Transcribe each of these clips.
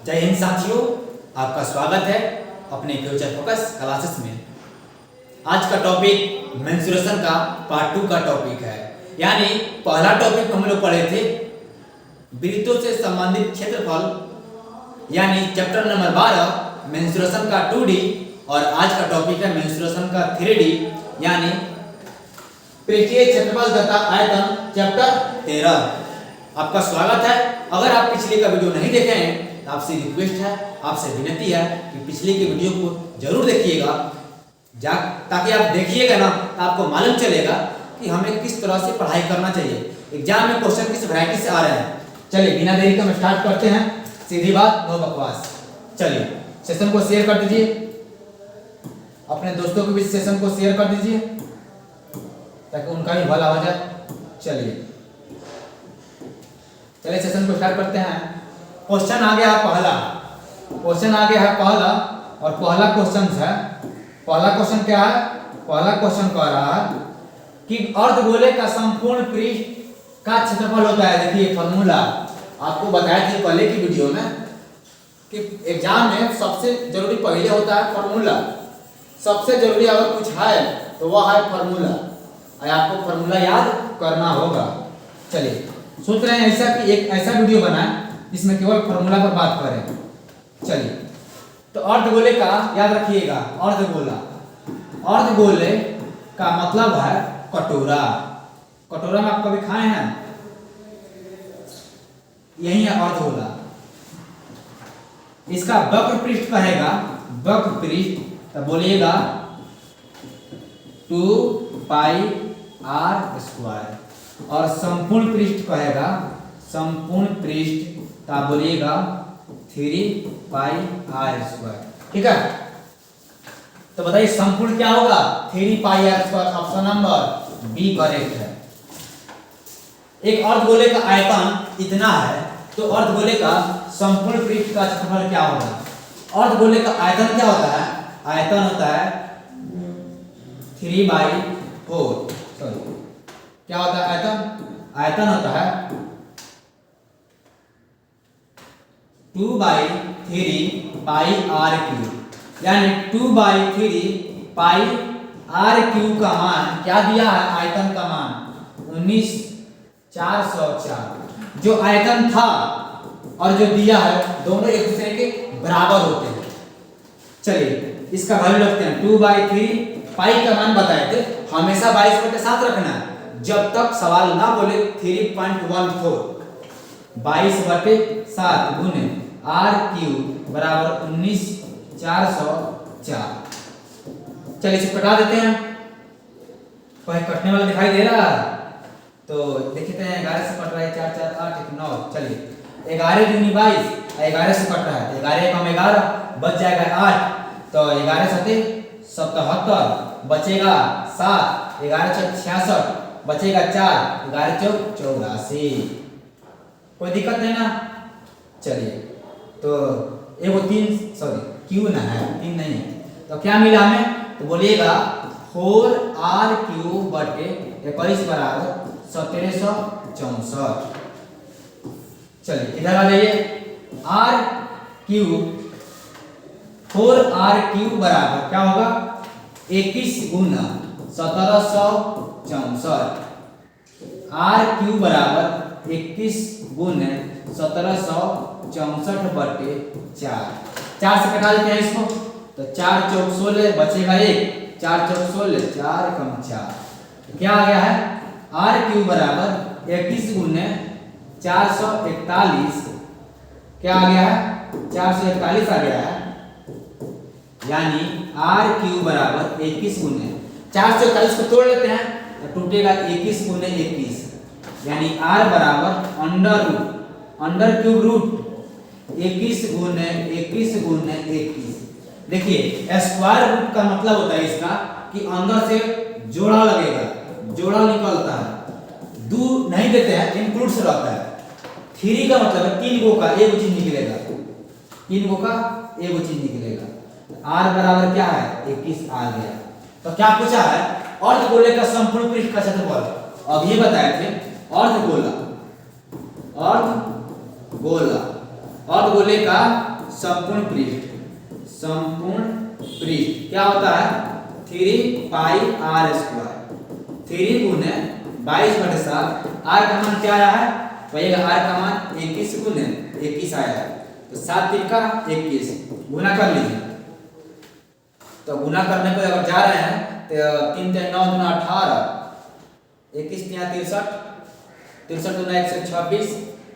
जय हिंद साथियों, आपका स्वागत है अपने फ्यूचर फोकस क्लासेस में। आज का टॉपिक मेंस्ट्रुएशन का पार्ट 2 का टॉपिक है। यानी पहला टॉपिक हम लोग पढ़े थे वृत्तों से संबंधित क्षेत्रफल, यानी चैप्टर नंबर 12 मेंस्ट्रुएशन का 2D, और आज का टॉपिक है मेंस्ट्रुएशन का 3D, यानी पृष्ठीय क्षेत्रफल तथा आयतन, चैप्टर 13। आपका स्वागत है। अगर आप पिछले का वीडियो नहीं देखे हैं तो आपसे रिक्वेस्ट है, आपसे विनती है कि पिछले के वीडियो को जरूर देखिएगा, ताकि आप देखिएगा ना तो आपको मालूम चलेगा कि हमें किस तरह से पढ़ाई करना चाहिए। एग्जाम में क्वेश्चन किस वैरायटी से आ रहे हैं। चलिए बिना देरी के हम स्टार्ट करते हैं। सीधी बात, नो बकवास। चलिए सेशन को शेयर कर दीजिए, अपने दोस्तों के बीच सेशन को शेयर कर दीजिए ताकि उनका भी भला हो जाए। चलिए सेशन को स्टार्ट करते हैं। क्वेश्चन आ गया है पहला, और पहला क्वेश्चन है, पहला क्वेश्चन क्या है? पहला क्वेश्चन कह रहा है कि अर्धगोले का संपूर्ण पृष्ठ का क्षेत्रफल होता है। देखिए फॉर्मूला आपको बताया था पहले की वीडियो में कि एग्जाम में सबसे जरूरी पहले होता है फॉर्मूला। सबसे जरूरी अगर कुछ है तो वह है फॉर्मूला, और आपको फॉर्मूला याद करना होगा। चलिए सोच रहे हैं ऐसा कि एक ऐसा वीडियो बनाएं जिसमें केवल फॉर्मूला पर बात करें। चलिए तो अर्धगोले का याद रखिएगा, अर्धगोले का मतलब है कटोरा। कटोरा में आप कभी खाए हैं? यही है अर्धगोला। इसका वक्र पृष्ठ कहेगा, वक्र पृष्ठ तो बोलिएगा 2πr², और संपूर्ण पृष्ठ कहेगा, संपूर्ण पृष्ठ तो बोलिएगा 3πr²। ठीक है, तो बताइए संपूर्ण क्या होगा? 3πr²। Option number B correct है। एक अर्धगोले का आयतन इतना है तो अर्धगोले का संपूर्ण पृष्ठ का क्षेत्रफल क्या होगा? अर्धगोले का आयतन क्या होता है? आयतन होता है 3/4। सॉरी, क्या होता है आयतन? आयतन होता है 2/3πr³, यानी 2/3πr³ का मान क्या दिया है? आयतन का मान 19,404। जो आयतन था और जो दिया है दोनों एक दूसरे के बराबर होते हैं। चलिए इसका वैल्यू रखते हैं 2/3 का मान बताए थे, हमेशा 22/7 रखना है जब तक सवाल ना बोले 3.14। 22/7 गुने r³ बराबर 19,404। चलिए इसे कटा देते हैं। कोई कटने वाला दिखाई दे रहा है तो देखते हैं। 11 से कट रहा है, 4 4 8 1 9। चलिए 11 दूनी 22, 11 से कट रहा है, 11 कम 11 बच जाएगा 8, तो 11 7 77 बचेगा 7, 11 6 66 बचेगा 4, 11 4 84। कोई दिक्कत नहीं ना? चलिए तो एगो 3 सॉरी क्यू ना है, 3 नहीं है, तो क्या मिला हमें? तो बोलिएगा 4r³ बटे 21 बराबर 1764। चलिए इधर आ जाइए। r³ बराबर क्या होगा? 21 गुना 1764। r³ बराबर 21 गुने 1764 बटे 4। 4 से कटा देते हैं इसको, तो 4 चौक 16 बचेगा 1, 4 चौक 16, 4 कम 4, क्या आ गया है? r³ बराबर 21 गुने 441, क्या आ गया है? 441 आ गया है। यानी r³ बराबर 21 गुने 441 को तोड़ लेते हैं तो टूटेगा 21 गुने 21, यानी r बराबर अंडर रूट 21 गुने 21 गुने 21। देखिए स्क्वायर रूट का मतलब होता है इसका कि अंदर से जोड़ा लगेगा, जोड़ा निकलता है, दो नहीं देते हैं, इंक्लूड से रहता है। 3 का मतलब है 3 गो का एक चीज निकलेगा, 3 गो का एक चीज निकलेगा। r बराबर क्या है? 21 आ गया। तो क्या पूछा है? अर्धगोले का संपूर्ण पृष्ठ का क्षेत्रफल। अब ये बताए थे अर्धगोला अर्धगोले का संपूर्ण पृष्ठ क्या होता है 3 पाई r स्क्वायर 3 गुने 22/7 r का मान क्या आया है भैया r का मान 21 गुने 21 आया है तो 7 3 का 21 गुना कर लीजिए। तो गुना करने पर अगर जा रहे हैं तो 3 3 9 गुना 18 21 3 63 63 गुना 126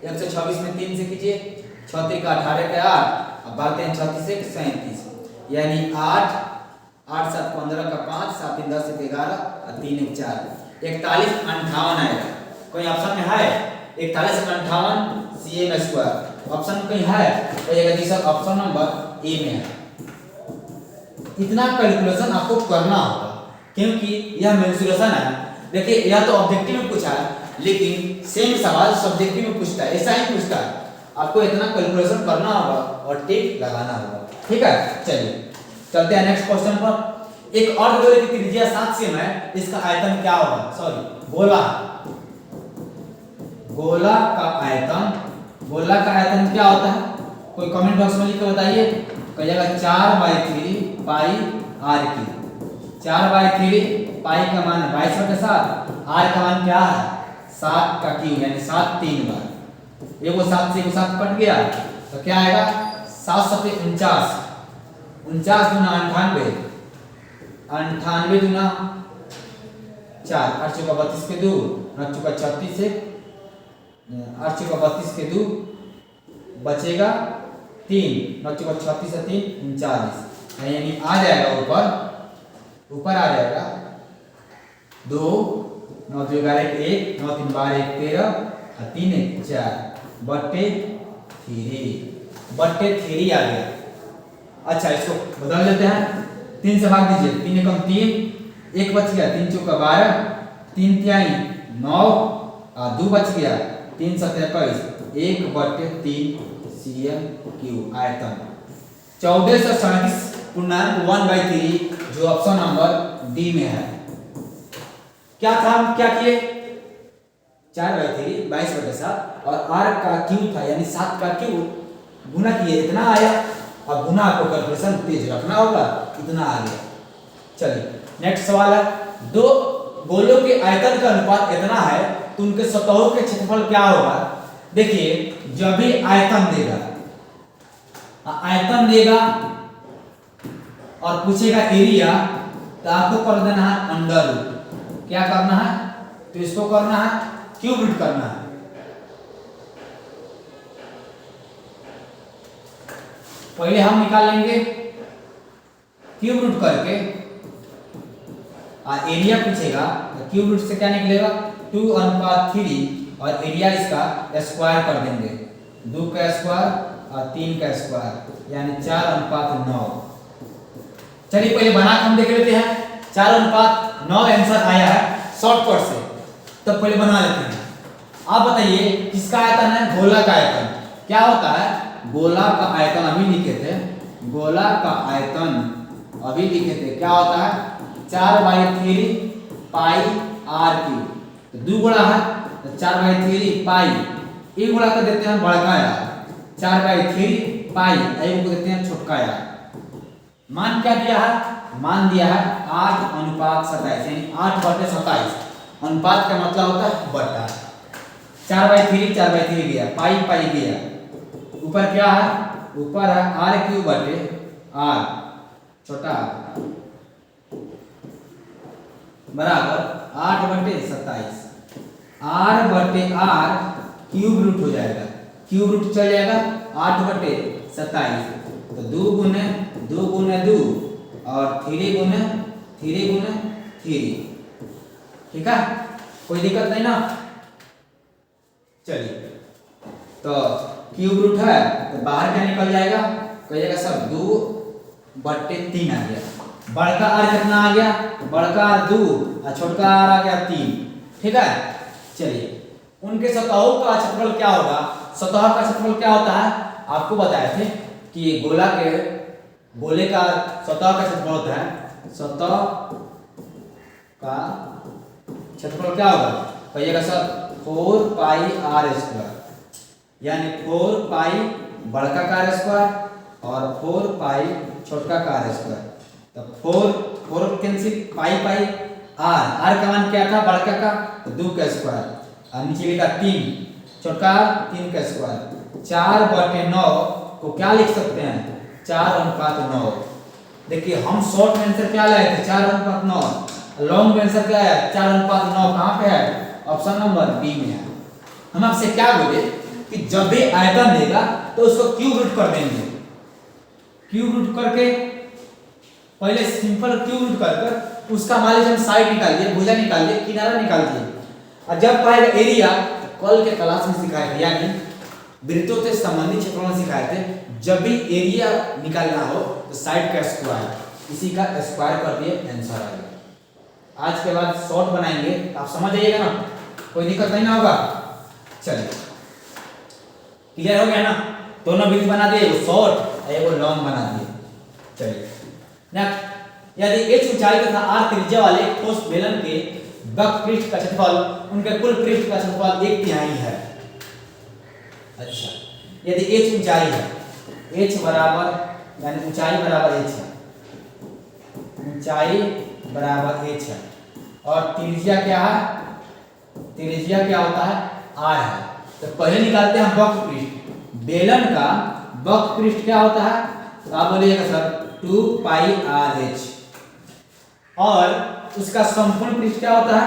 126 में 3 से कीजिए 6 का 18 के 8 अब बात है 36 से 37 यानी 8 8 7 15 का 5 7 3 10 के 11 और 3 1 4 41 58 आएगा। कोई ऑप्शन में है 41 58 cm स्क्वायर ऑप्शन कहीं है तो ये जी सर ऑप्शन नंबर ए में है। इतना कैलकुलेशन आपको करना होगा क्योंकि यह मेंसुरेशन है। देखिए यह तो ऑब्जेक्टिव में पूछा है लेकिन सेम सवाल सब्जेक्टिव में पूछता है ऐसा ही पूछता है। आपको इतना कैलकुलेशन करना होगा और टिक लगाना होगा ठीक है। चलिए चलते हैं नेक्स्ट क्वेश्चन पर। एक अर्धगोले की त्रिज्या 7 सेम है इसका आयतन क्या होगा सॉरी गोला का आयतन क्या होता है कोई कमेंट बॉक्स में लिख के बताइए। कहिएगा 4/3 पाई r की 4/3 पाई का मान 22/7 r का मान क्या है 7 का क्यूब यानी 7 3 बार ये वो 7 से 7 कट गया तो क्या आएगा 7 7 49 49 गुना 98 98 गुना 4 8 चौका 32 के 2 9 चौका 36 से 8 चौका 32 के 2 बचेगा 3 9 चौका 36 से 3 39 यानी आ जाएगा ऊपर आ जाएगा 2 9 2 11 1 9 3 12 1 13 और 3 1 4 बट्टे 3 आ गया। अच्छा इसको बदल लेते हैं 3 से भाग दीजिए 3 एकम 3 1 बच गया 3 चौका 12 3 तिहाई 9 और 2 बच गया 3 7 21 1/3 cm क्यूब आयतन 1437.1/3 जो ऑप्शन नंबर डी में है। क्या था हम क्या किए 4/3 22/7 और r का क्यूब था यानी 7 का क्यूब गुना किए इतना आया। अब गुना आपको कैलकुलेशन तेज रखना होगा इतना आ गया। चलिए नेक्स्ट सवाल है दो गोलों के आयतन का अनुपात इतना है तो उनके सतहों के क्षेत्रफल क्या होगा। देखिए जब भी आयतन देगा और पूछेगा एरिया तो आपको कर देना है अंडर रूट। क्या करना है तो इसको करना है क्यूब रूट करना है। पहले हम निकाल लेंगे क्यूब रूट करके और एरिया पूछेगा तो क्यूब रूट से क्या निकलेगा 2/3 और एरिया इसका स्क्वायर कर देंगे 2 का स्क्वायर और 3 का स्क्वायर यानी 4/9। चलिए पहले बना के हम देख लेते हैं 4/9 आंसर आया है शॉर्टकट से तो पहले बना लेते हैं। आप बताइए किसका आयतन है गोला का आयतन क्या होता है गोला का आयतन अभी लिखे थे क्या होता है 4/3 पाई r क्यूब तो 2 गुणा है तो 4/3 पाई एक गुणा कर देते हैं बड़का यार 4/3 पाई एक को देते हैं छोटका यार। मान क्या दिया है मान दिया है 8:27 यानी 8/27 अनुपात का मतलब होता है बटा 4/3 गया पाई गया ऊपर क्या है ऊपर है r क्यूब बटे r छोटा बराबर 8/27 r/r क्यूब रूट हो जाएगा क्यूब रूट चल जाएगा 8/27 तो 2 गुने 2 और 3 गुने 3 ठीक है कोई दिक्कत नहीं ना। चलिए तो क्यूब रूट है तो बाहर क्या निकल जाएगा कहिएगा सब 2/3 आ गया। बड़का r कितना आ गया बड़का r 2 और छोटका r आ गया 3 ठीक है। चलिए उनके सतहों का क्षेत्रफल क्या होगा सतह का क्षेत्रफल क्या होता है आपको बताए थे कि गोले का सतह का क्षेत्रफल होता है सतह का क्षेत्रफल क्या होगा कहिएगा सर 4 पाई r स्क्वायर यानी 4 पाई बड़का का स्क्वायर और 4 पाई छोटका का स्क्वायर। तो 4 कैंसिल, पाई पाई, आर का मान क्या था बड़का का, तो 2 का स्क्वायर और नीचे लिखा 3 छोटका 3 का स्क्वायर। 4/9 को क्या लिख सकते हैं 4:9। देखिए हम शॉर्ट में आंसर क्या लाए थे 4:9, लॉन्ग में आंसर क्या है 4:9। कहां पे है ऑप्शन नंबर बी में है। हम आपसे क्या बोले कि जब भी आयतन देगा तो उसको क्यूब रूट कर देंगे। क्यूब रूट करके पहले सिंपल क्यूब रूट कर उसका मान लीजिए हम साइड निकाल दिए, भुजा निकाल दिए, किनारा निकाल दिए। और जब पाएगा एरिया, कल के क्लास में सिखाए थे यानी वृत्तों से संबंधित क्षेत्रों में सिखाए थे, जब भी एरिया निकालना हो तो साइड का स्क्वायर, इसी का स्क्वायर कर दिए आंसर आ गया। आज के बाद शॉर्ट बनाएंगे, आप समझ जाइएगा ना, कोई दिक्कत नहीं ना होगा। चलिए क्लियर हो गया ना, दोनों बिंदु बना दिए, वो शॉर्ट और वो लॉन्ग बना दिए। चलिए नेक्स्ट, यदि h ऊंचाई तथा r त्रिज्या वाले ठोस बेलन के वक्र पृष्ठ का क्षेत्रफल उनके कुल पृष्ठ का क्षेत्रफल 1/3 है। अच्छा, यदि h ऊंचाई है, h बराबर यानी ऊंचाई बराबर h है, ऊंचाई बराबर h है और त्रिज्या क्या है, त्रिज्या क्या होता है r है। तो पहले निकालते हैं वक्र पृष्ठ। बेलन का वक्र पृष्ठ क्या होता है, तो आप बोलिएगा सर 2 पाई r h, और उसका संपूर्ण पृष्ठ क्या होता है,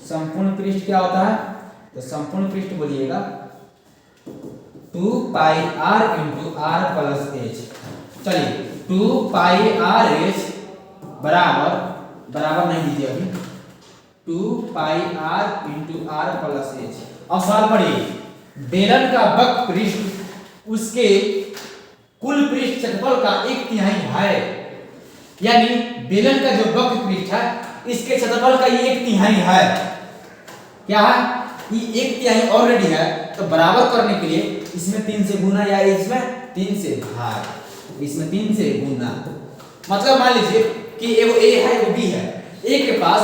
संपूर्ण पृष्ठ क्या होता है, तो संपूर्ण पृष्ठ बोलिएगा 2 पाई r into r plus h। चलिए 2 पाई r h बराबर नहीं दीजिए अभी, 2 पाई r into r plus h। अब सवाल पढ़िए, बेलन का वक्र पृष्ठ उसके कुल पृष्ठ क्षेत्रफल का 1/3 है, यानी बेलन का जो वक्र पृष्ठ है इसके क्षेत्रफल का ये 1/3 है। क्या है, ये 1/3 ऑलरेडी है, तो बराबर करने के लिए इसमें 3 से गुना या इसमें 3 से भाग, इसमें 3 से गुना। मतलब मान लीजिए कि एगो ए है एगो बी है, ए के पास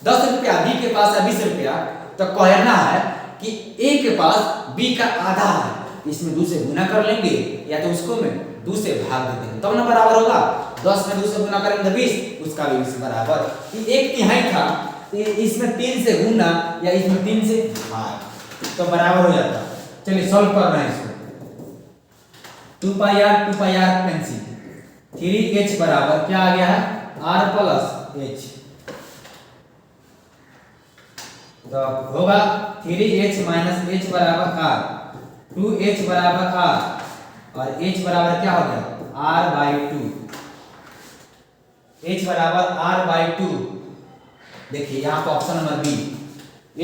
10 रुपया, बी के पास है 20 रुपया, तो कहना है कि ए के पास बी का आधा है, इसमें 2 से गुना कर लेंगे या तो उसको में 2 से भाग देते हैं, तब ना बराबर होगा। 10 में 2 से गुना करेंगे तो 20, उसका भी 20 बराबर। ये 1/3 था, तो इसमें 3 से गुना या इसमें 3 से भाग, तो बराबर हो जाता। चलिए सॉल्व कर रहे हैं इसको। 2 पाई r कैंसिल, 3h बराबर क्या आ गया है r प्लस h, तो होगा 3h माइनस h बराबर r, 2h बराबर r और h बराबर क्या हो गया r/2, h बराबर r/2। देखिए यहाँ पर ऑप्शन नंबर बी,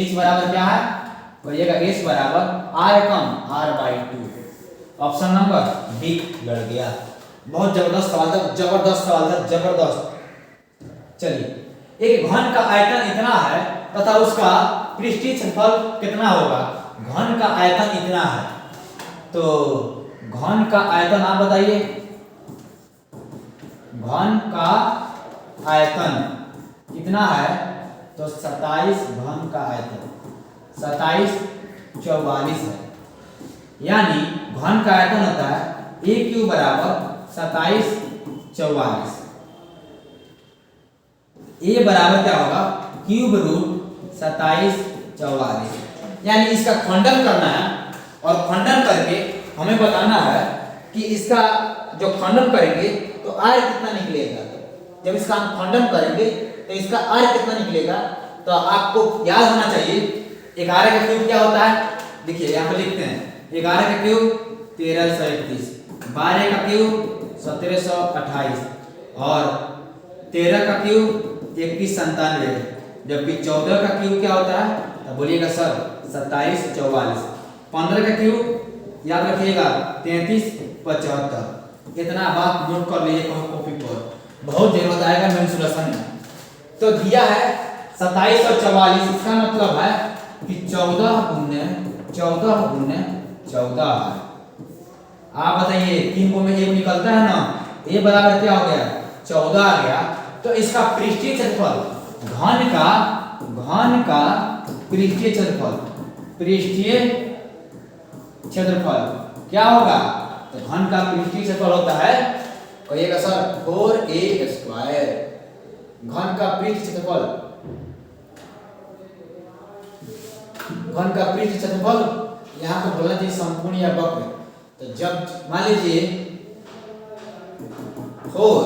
h बराबर क्या है, कहिएगा h बराबर r कम r/2। ऑप्शन नंबर बी लड़ गया। बहुत जबरदस्त सवाल था, जबरदस्त सवाल था, जबरदस्त। चलिए एक घन का आयतन इतना है तथा उसका पृष्ठीय क्षेत्रफल कितना होगा, घन का आयतन इतना है, तो घन का आयतन आप बताइए, घन का आयतन कितना है, तो 27 घन का आयतन 27/44 है, यानी घन का आयतन होता है a क्यूब बराबर 27/44। a बराबर क्या होगा क्यूब रूट 27/44, यानी इसका खंडन करना है और खंडन करके हमें बताना है कि इसका जो खंडन करेंगे तो r कितना निकलेगा। जब इसका हम खंडन करेंगे तो इसका r कितना निकलेगा, तो आपको याद होना चाहिए 11 का क्यूब क्या होता है, देखिए यहाँ पे लिखते हैं 11 का क्यूब 1331, 12 का क्यूब 1728 और 13 का क्यूब 2197, जबकि 14 का क्यूब क्या होता है, तो बोलिएगा सर 27/44। 15 का क्यूब याद रखिएगा 33/75। इतना बात नोट कर लीजिए कॉपी पर, बहुत जरूरत आएगा मेंसुरेशन में। तो दिया है 27 और 44, इसका मतलब है कि 14 गुने 14 है। आप बताइए 3 को में 1 निकलता है ना, a बराबर क्या हो गया 14 आ गया। तो इसका पृष्ठीय क्षेत्रफल घन का पृष्ठीय क्षेत्रफल पृष्ठीय क्षेत्रफल क्या होगा? तो घन का पृष्ठीय क्षेत्रफल होता है, कहिएगा सर 4a²। घन का पृष्ठ क्षेत्रफल, घन का पृष्ठ क्षेत्रफल यहाँ पे बोलना चाहिए संपूर्ण या वक्र। तो जब मान लीजिए 4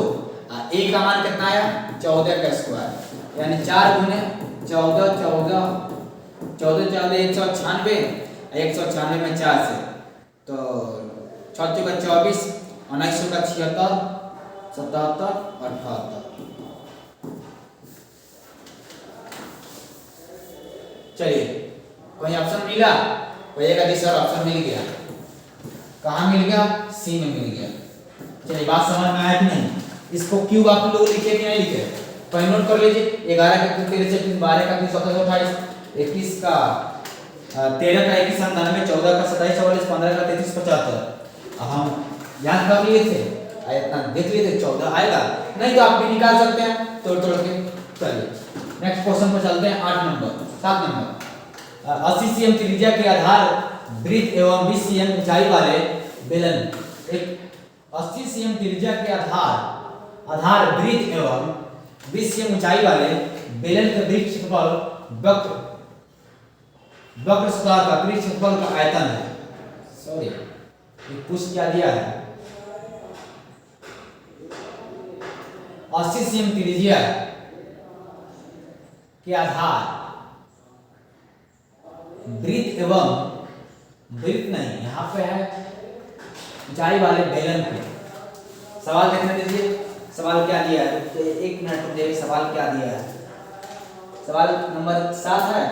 a का मान कितना आया? 14² यानी 4 गुने 14 14 14 14 196, 196 में 4 से तो 6 का 24, 19 का 76, 77, 78। चलिए कोई ऑप्शन मिला? कोई एक आदि सर ऑप्शन मिल गया। कहाँ मिल गया? सी में मिल गया। चलिए बात समझ में आया कि नहीं? इसको क्यूब आप लोग लिखे कि नहीं लिखे? तो नोट कर लीजिए। 11 का क्यूब 13 से 12 का क्यूब 27 28, 21 का 13 का 21 99, 14 का 27 44, 15 का 33 75। हम याद कर लिए थे, इतना देख लिए थे 14 आएगा, नहीं तो आप भी निकाल सकते हैं तोड़ तोड़ के। चलिए नेक्स्ट क्वेश्चन पर चलते हैं। 8 नंबर 7 नंबर 80 cm त्रिज्या के आधार वृत्त एवं 20 cm ऊंचाई वाले बेलन, एक 80 cm त्रिज्या के आधार वृत्त एवं 20 cm ऊंचाई वाले बेलन के वृत्त क्षेत्रफल वक्र सतह का पृष्ठ क्षेत्रफल का आयतन है। सॉरी ये पूछ क्या दिया है? 80 cm त्रिज्या के आधार वृत्त एवं वृत्त नहीं, यहाँ पे है ऊंचाई वाले बेलन पे। सवाल देखने दीजिए, सवाल क्या दिया है? तो 1 मिनट रुक जाइए, सवाल क्या दिया है? सवाल नंबर 7 है।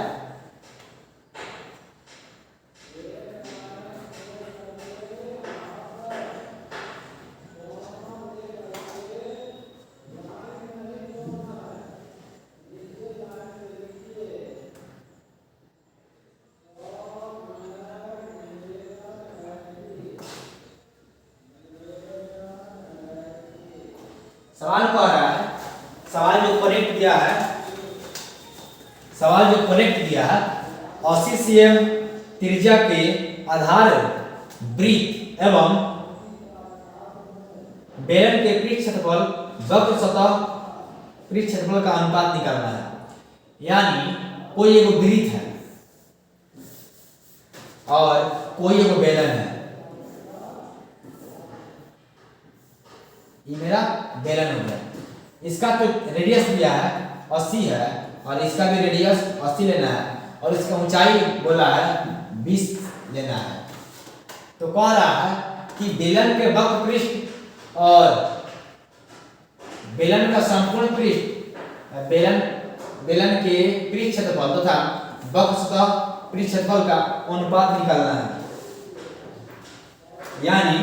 सवाल कह रहा है, सवाल जो करेक्ट दिया है, सवाल जो करेक्ट दिया है 80 cm त्रिज्या के आधार वृत्त एवं बेलन के पृष्ठ क्षेत्रफल वक्र सतह पृष्ठ क्षेत्रफल का अनुपात निकालना है। यानी कोई एक वृत्त है और कोई एक बेलन है। ये मेरा बेलन हो गया। इसका तो रेडियस दिया है 80 है और इसका भी रेडियस 80 लेना है और इसका ऊंचाई बोला है 20 लेना है। तो कह रहा है कि बेलन के वक्र पृष्ठ और बेलन का संपूर्ण पृष्ठ, बेलन के पृष्ठ क्षेत्रफल तथा वक्र सतह पृष्ठ क्षेत्रफल का अनुपात निकालना है। यानी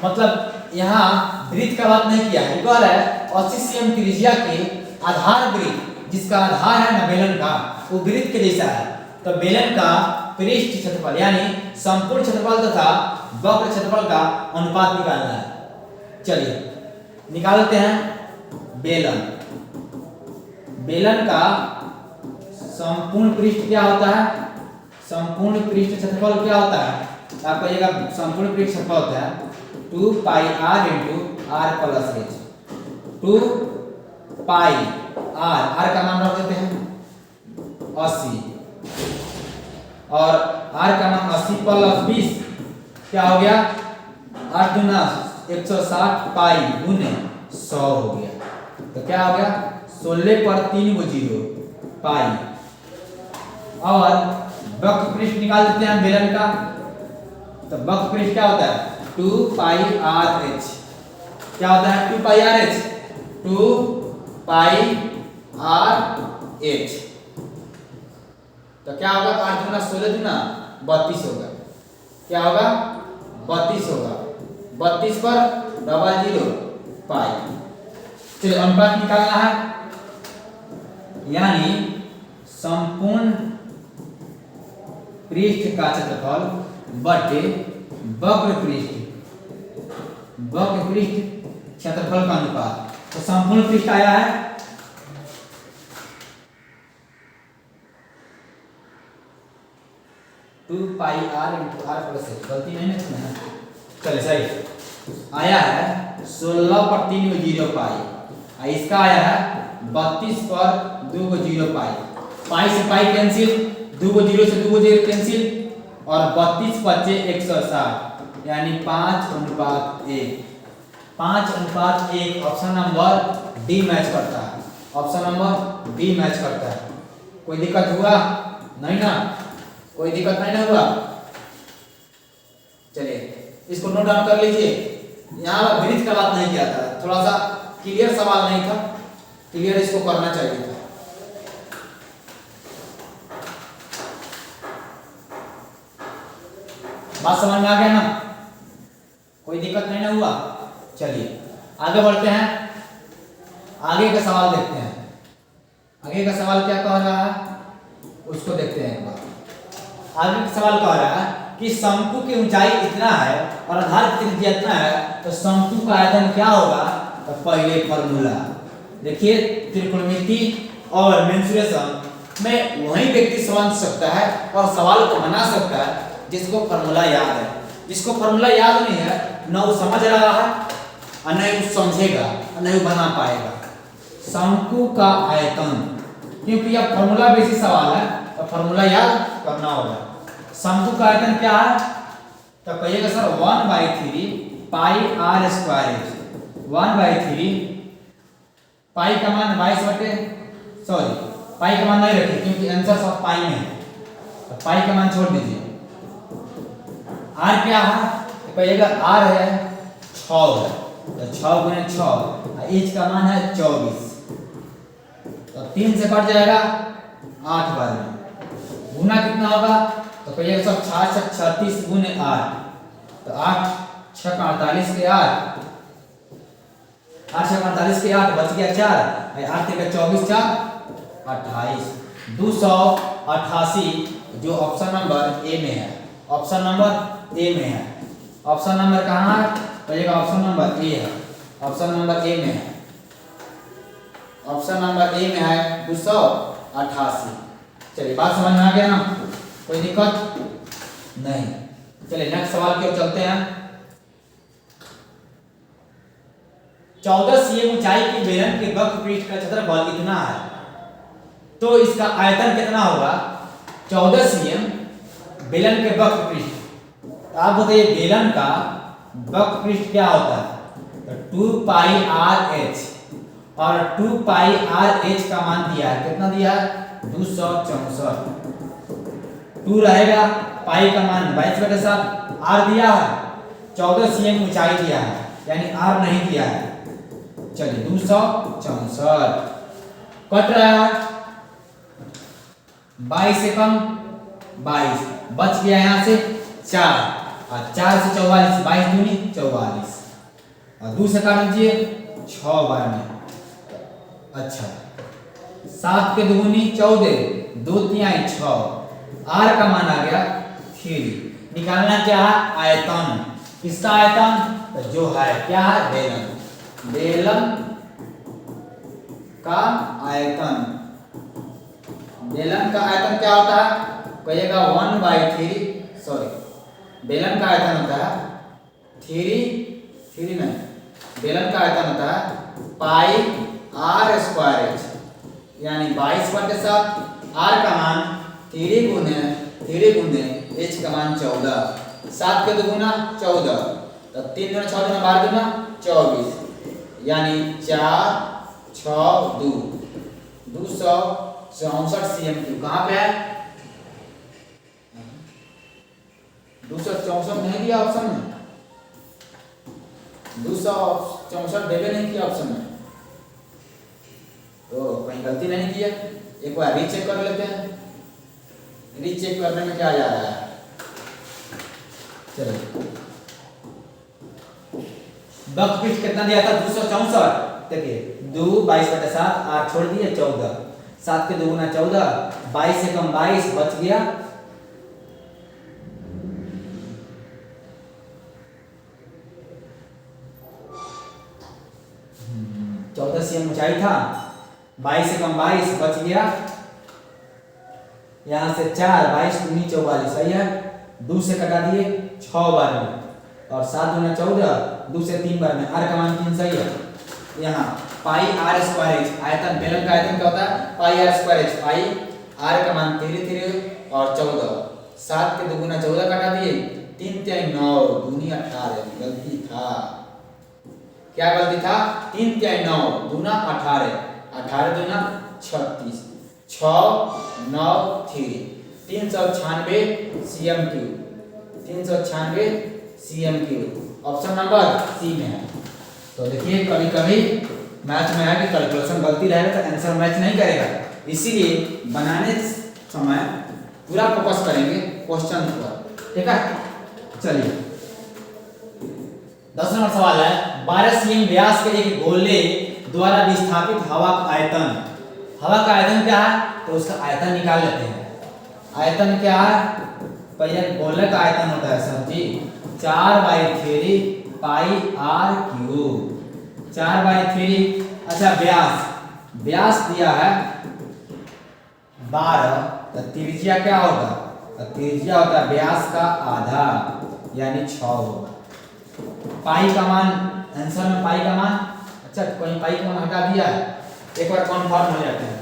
मतलब यहाँ वृत्त का बात नहीं किया है, कह रहा है 80 cm त्रिज्या के आधार वृत्त, जिसका आधार है ना बेलन का, वो वृत्त के जैसा है। तो बेलन का पृष्ठ क्षेत्रफल यानी संपूर्ण क्षेत्रफल तथा वक्र क्षेत्रफल का अनुपात निकालना है। चलिए निकालते हैं। बेलन का संपूर्ण पृष्ठ क्या होता है? संपूर्ण पृष्ठ क्षेत्रफल क्या होता है? आपको ये संपूर्ण पृष्ठ क्षेत्रफल होता है 2 पाई r into r plus h। 2 पाई r का मान रख देते हैं 80 और r का मान 80 प्लस 20 क्या हो गया? 8 गुना 160 पाई गुने 100 हो गया। तो क्या हो गया? 16 पर 3 गो 0 पाई। और वक्र पृष्ठ निकाल देते हैं बेलन का। तो वक्र पृष्ठ क्या होता है? 2 पाई r h। क्या होता है? 2 पाई r h। 2 पाई r h। तो क्या होगा? 8 गुना 16 गुना 32 होगा। क्या होगा? 32 होगा। 32 पर डबल 0 पाई। चलिए अनुपात निकालना है। यानी संपूर्ण पृष्ठ का क्षेत्रफल बटे वक्र पृष्ठ क्षेत्रफल का अनुपात। तो संपूर्ण पृष्ठ आया है 2πr × r + 1। गलती नहीं ना इसमें? चले सही आया है 16 पर 3 को 0 पाई। इसका आया है 32 पर 2 को 0 पाई। पाई से पाई कैंसिल, 2 को 0 से 2 को 0 कैंसिल, और 32 बचे 160, यानी 5:1। 5:1 ऑप्शन नंबर डी मैच करता है। ऑप्शन नंबर डी मैच करता है। कोई दिक्कत हुआ नहीं ना? कोई दिक्कत नहीं ना हुआ? चलिए इसको नोट डाउन कर लीजिए। यहाँ गणित का बात नहीं किया था, थोड़ा सा क्लियर सवाल नहीं था, क्लियर इसको करना चाहिए था। बात समझ में आ गया ना? कोई दिक्कत नहीं ना हुआ? चलिए आगे बढ़ते हैं, आगे का सवाल देखते हैं। आगे का सवाल क्या कह रहा है उसको देखते हैं एक बार। आगे का सवाल कह रहा है कि शंकु की ऊंचाई इतना है और आधार की त्रिज्या इतना है, तो शंकु का आयतन क्या होगा? तो पहले फॉर्मूला देखिए, त्रिकोणमिति और मेंसुरेशन में वही व्यक्ति समझ सकता है और सवाल को बना सकता है जिसको फॉर्मूला याद है। जिसको फॉर्मूला याद नहीं है न वो समझ रहा है और नहीं वो समझेगा और नहीं वो बना पाएगा। शंकु का आयतन, क्योंकि यह फॉर्मूला बेसिस सवाल है तो फॉर्मूला याद करना होगा। शंकु का आयतन क्या है? तो कहिएगा सर 1/3 पाई r स्क्वायर। 1/3 पाई का मान 22 सॉरी पाई का मान नहीं रखिए क्योंकि आंसर सब पाई में है, तो पाई का मान छोड़ दीजिए। r क्या है? तो कहिएगा r है 6, तो 6 × 6, h का मान है 24, तो 3 से कट जाएगा 8 बार में। गुना कितना होगा? तो कहिएगा सब 36 × 8, तो 8 6 × 48 के 8, 8 6 × 48 के 8 बच गया 4, 8 × 24 4 28, 288 जो ऑप्शन नंबर ए में है। ऑप्शन नंबर ए में है। ऑप्शन नंबर कहाँ है? कहिएगा ऑप्शन नंबर ए है। ऑप्शन नंबर ए में है। ऑप्शन नंबर ए में है 288। चलिए बात समझ में आ गया ना? कोई दिक्कत नहीं? चलिए नेक्स्ट सवाल की ओर चलते हैं। 14 cm ऊंचाई की बेलन के वक्रपृष्ठ का क्षेत्रफल इतना है, तो इसका आयतन कितना होगा? 14 cm बेलन के वक्रपृष्ठ। आप बताइए बेलन का वक्रपृष्ठ क्या होता है? तो 2πrh, और 2πrh का मान दिया है, कितना दिया है? 264। 2 रहेगा, पाई का मान 22/7, r दिया है, 14 cm ऊंचाई दिया है, यानी r नहीं दिया है। चलिए 264 कट रहा है, 22 से कम 22 बच गया, यहाँ से 4, और 4 से 44, 22 दूनी 44, और 2 से काट दीजिए 6 बार में। अच्छा 7 के दुगुनी 14, 2 तिहाई 6, r का मान आ गया 3। निकालना क्या है? आयतन। किसका आयतन? तो जो है क्या है? बेलन। बेलन का आयतन। बेलन का आयतन क्या होता है? कहिएगा 1/3 सॉरी बेलन का आयतन होता है 3 नहीं, बेलन का आयतन होता है पाई r स्क्वायर h, यानी 22/7, r का मान 3 गुने h का मान 14, 7 के दुगुना 14, तो 3 × 6 × 12 × 24, यानी 4 6 2 264 cm3। कहाँ पे है? 264 नहीं दिया ऑप्शन में, 264 देवे नहीं किया ऑप्शन में, तो कहीं गलती नहीं किया। एक बार रीचेक कर लेते हैं। रीचेक करने में क्या जा रहा है? चलिए वक्रपृष्ठ कितना दिया था? 264। देखिए 2 22/7, 8 छोड़ दिए 14, 7 के दुगुना 14, 22 से कम 22 बच गया, 14 cm ऊंचाई था, 22 से कम 22 बच गया, यहाँ से 4, 22 दूनी 44, सही है। 2 से कटा दिए 6 बार में, और 7 दूना 14, 2 से 3 बार में, आर का मान 3, सही है। यहाँ पाई आर स्क्वायर एच, आयतन बेलन का आयतन क्या होता है, pi r square h, pi r का मान 3 और 14, 7 के 2 गुना 14 कटा दिए, 3 3 9 दूनी 18, गलती था, क्या गलती था, 3 3 9 दूना 18, 18 दूना 36, 6 9 3, 396 cm cube, 396 cm cube, option number C में है। तो देखिए कभी कभी मैथ में है कि कैलकुलेशन गलती रहेगा तो आंसर मैच नहीं करेगा, इसीलिए बनाने समय पूरा फोकस करेंगे क्वेश्चन पर, ठीक है। चलिए 10 नंबर सवाल है, 12 cm व्यास के एक गोले द्वारा विस्थापित हवा का आयतन, हवा का आयतन क्या है, तो उसका आयतन निकाल लेते हैं। आयतन क्या है, पहले गोले का आयतन होता है sir ji 4/3 pi r cube, 4/3। अच्छा व्यास, व्यास दिया है 12, तो त्रिज्या क्या होगा, तो त्रिज्या होता है व्यास का आधा यानी 6 होगा। पाई का मान, आंसर में पाई का मान, अच्छा कोई पाई का मान हटा दिया है, एक बार कन्फर्म हो जाते हैं।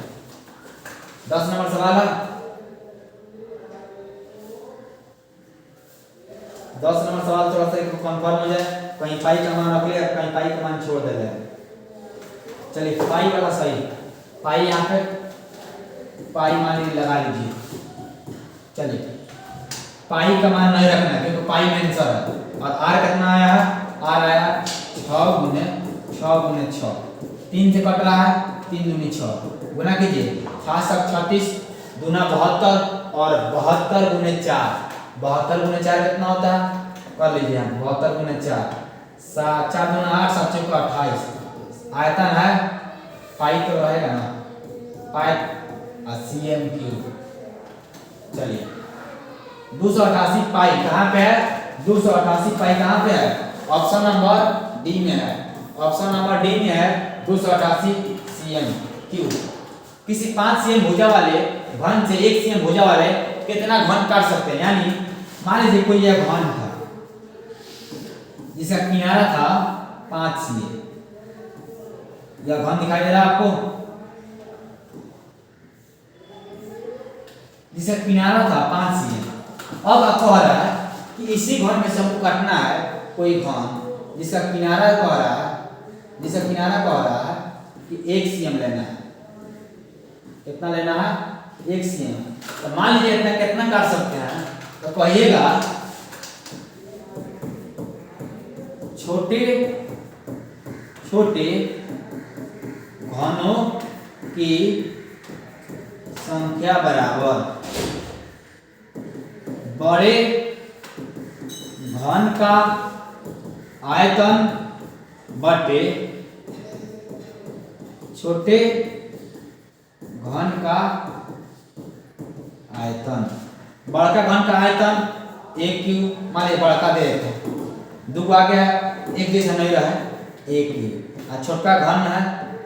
10 नंबर सवाल है, 10 नंबर सवाल थोड़ा सा कंफर्म हो जाए, कहीं पाई का मान रख ले, कहीं पाई का मान छोड़ दे ले। चलिए पाई वाला सही, पाई यहाँ पे पाई मान लगा लीजिए। चलिए पाई का मान नहीं रखना है क्योंकि पाई में आंसर है। और आर कितना आया है, आर आया 6 गुने 6, 3 से कट रहा है, 3 दूनी 6, गुना कीजिए 7 7 36, दूना 72 और 72 गुने 4, 72 गुने 4 कितना होता है, कर लीजिए हम 72 गुने 4, 4 दूना 8, 7 चौका 28, आयतन है पाई तो रहेगा ना, पाई cm क्यूब। चलिए 288 पाई कहाँ पे है, 288 पाई कहाँ पे है, ऑप्शन नंबर डी में है, ऑप्शन नंबर डी में है 288 cm क्यूब। किसी 5 cm भुजा वाले घन से 1 cm भुजा वाले कितना घन काट सकते हैं, यानी मान लीजिए कोई यह घन था जिसका किनारा था 5 cm, यह घन दिखाई दे रहा है आपको, जिसका किनारा था 5 cm। अब आपको कह रहा है कि इसी घन में से हमको काटना है कोई घन जिसका किनारा कह रहा है, जिसका किनारा कह रहा है कि 1 cm लेना है, कितना लेना है 1 cm। तो मान लीजिए इतना कितना काट सकते हैं, तो कहिएगा छोटे छोटे घनों की संख्या बराबर बड़े घन का आयतन बटे छोटे घन का आयतन। बड़का घन का आयतन 1 क्यूब, मान लीजिए बड़का दे देते हैं, 2 आ गया, एक जैसा नहीं रहा 1 क्यूब, और छोटका घन है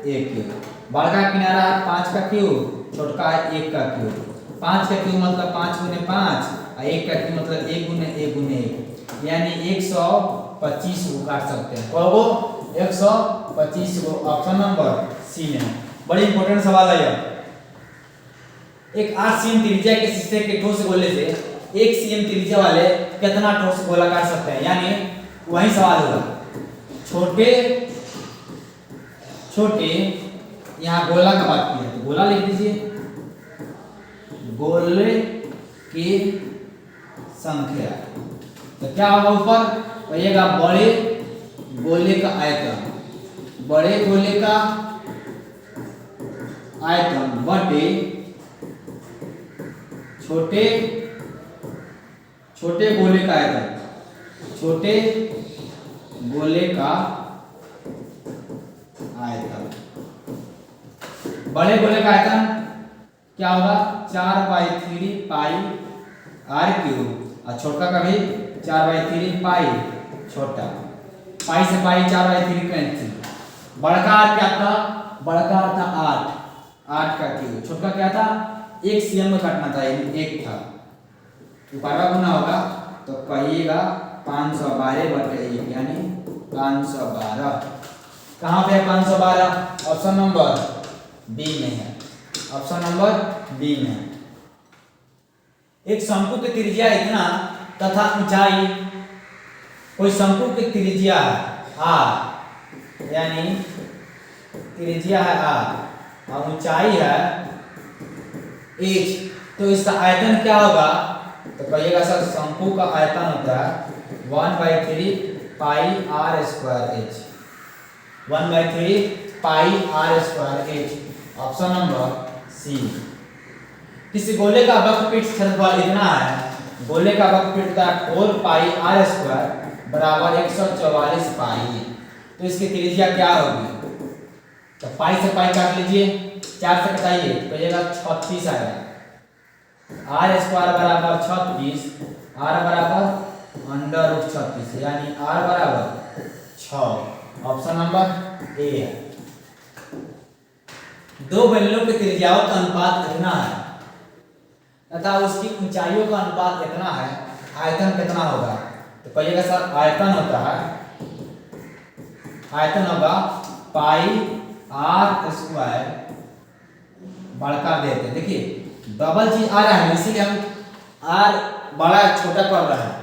1 क्यूब। बड़का किनारा 5 का क्यूब, छोटका है 1 का क्यूब। 5 का क्यूब मतलब 5 गुने 5, और 1 का क्यूब मतलब 1 गुने 1 गुने 1, यानी 125 को काट सकते हैं। कौन को 125 को, ऑप्शन नंबर सी में। बड़ी इंपॉर्टेंट सवाल है यह। एक 8 cm त्रिज्या के शीशे के ठोस गोले से 1 cm त्रिज्या वाले कितना ठोस गोला काट सकते हैं, यानी वही सवाल होगा। छोटे छोटे, यहाँ गोला का बात की है तो गोला लिख दीजिए, गोले की संख्या, तो क्या होगा ऊपर कहिएगा बड़े गोले का आयतन, बड़े गोले का आयतन बटे छोटे छोटे गोले का आयतन, छोटे गोले का आयतन। बड़े गोले का आयतन क्या होगा 4/3 पाई आर क्यूब, और छोटा का भी 4/3 पाई छोटा, पाई से पाई 4/3 कैंसिल, बड़का आर क्या था? बड़का आर था 8 का क्यूब। छोटका क्या था? 1 cm में काटना था, 1 था। ऊपर का गुना होगा तो कहिएगा 512/1 यानी 512। कहाँ पे है 512? ऑप्शन नंबर बी में है। ऑप्शन नंबर बी में है। एक शंकु की त्रिज्या इतना तथा ऊंचाई, कोई शंकु की त्रिज्या r यानी त्रिज्या है r और ऊंचाई है h, तो इसका आयतन क्या होगा? तो कहिएगा सर शंकु का आयतन होता है 1/3 pi r square h। 1/3 pi r square h। Option number C. किसी गोले का वक्रपीठ क्षेत्रफल इतना है, गोले का वक्रपीठ का 4 पाई r स्क्वायर बराबर 144 पाई, तो इसकी त्रिज्या क्या होगी? तो पाई से पाई काट लीजिए, 4 से कटाइए तो कहिएगा 36 आएगा। r स्क्वायर बराबर 36, r बराबर √36 यानी r बराबर 6। ऑप्शन नंबर ए है। दो बेलनों की त्रिज्याओं का अनुपात इतना है तथा उसकी ऊंचाइयों का अनुपात इतना है, आयतन कितना होगा? तो कहिएगा सर आयतन होता है, आयतन होगा पाई r स्क्वायर, बड़का देते देखिए डबल चीज आ रहा है इसीलिए हम r बड़ा छोटा कर रहे हैं,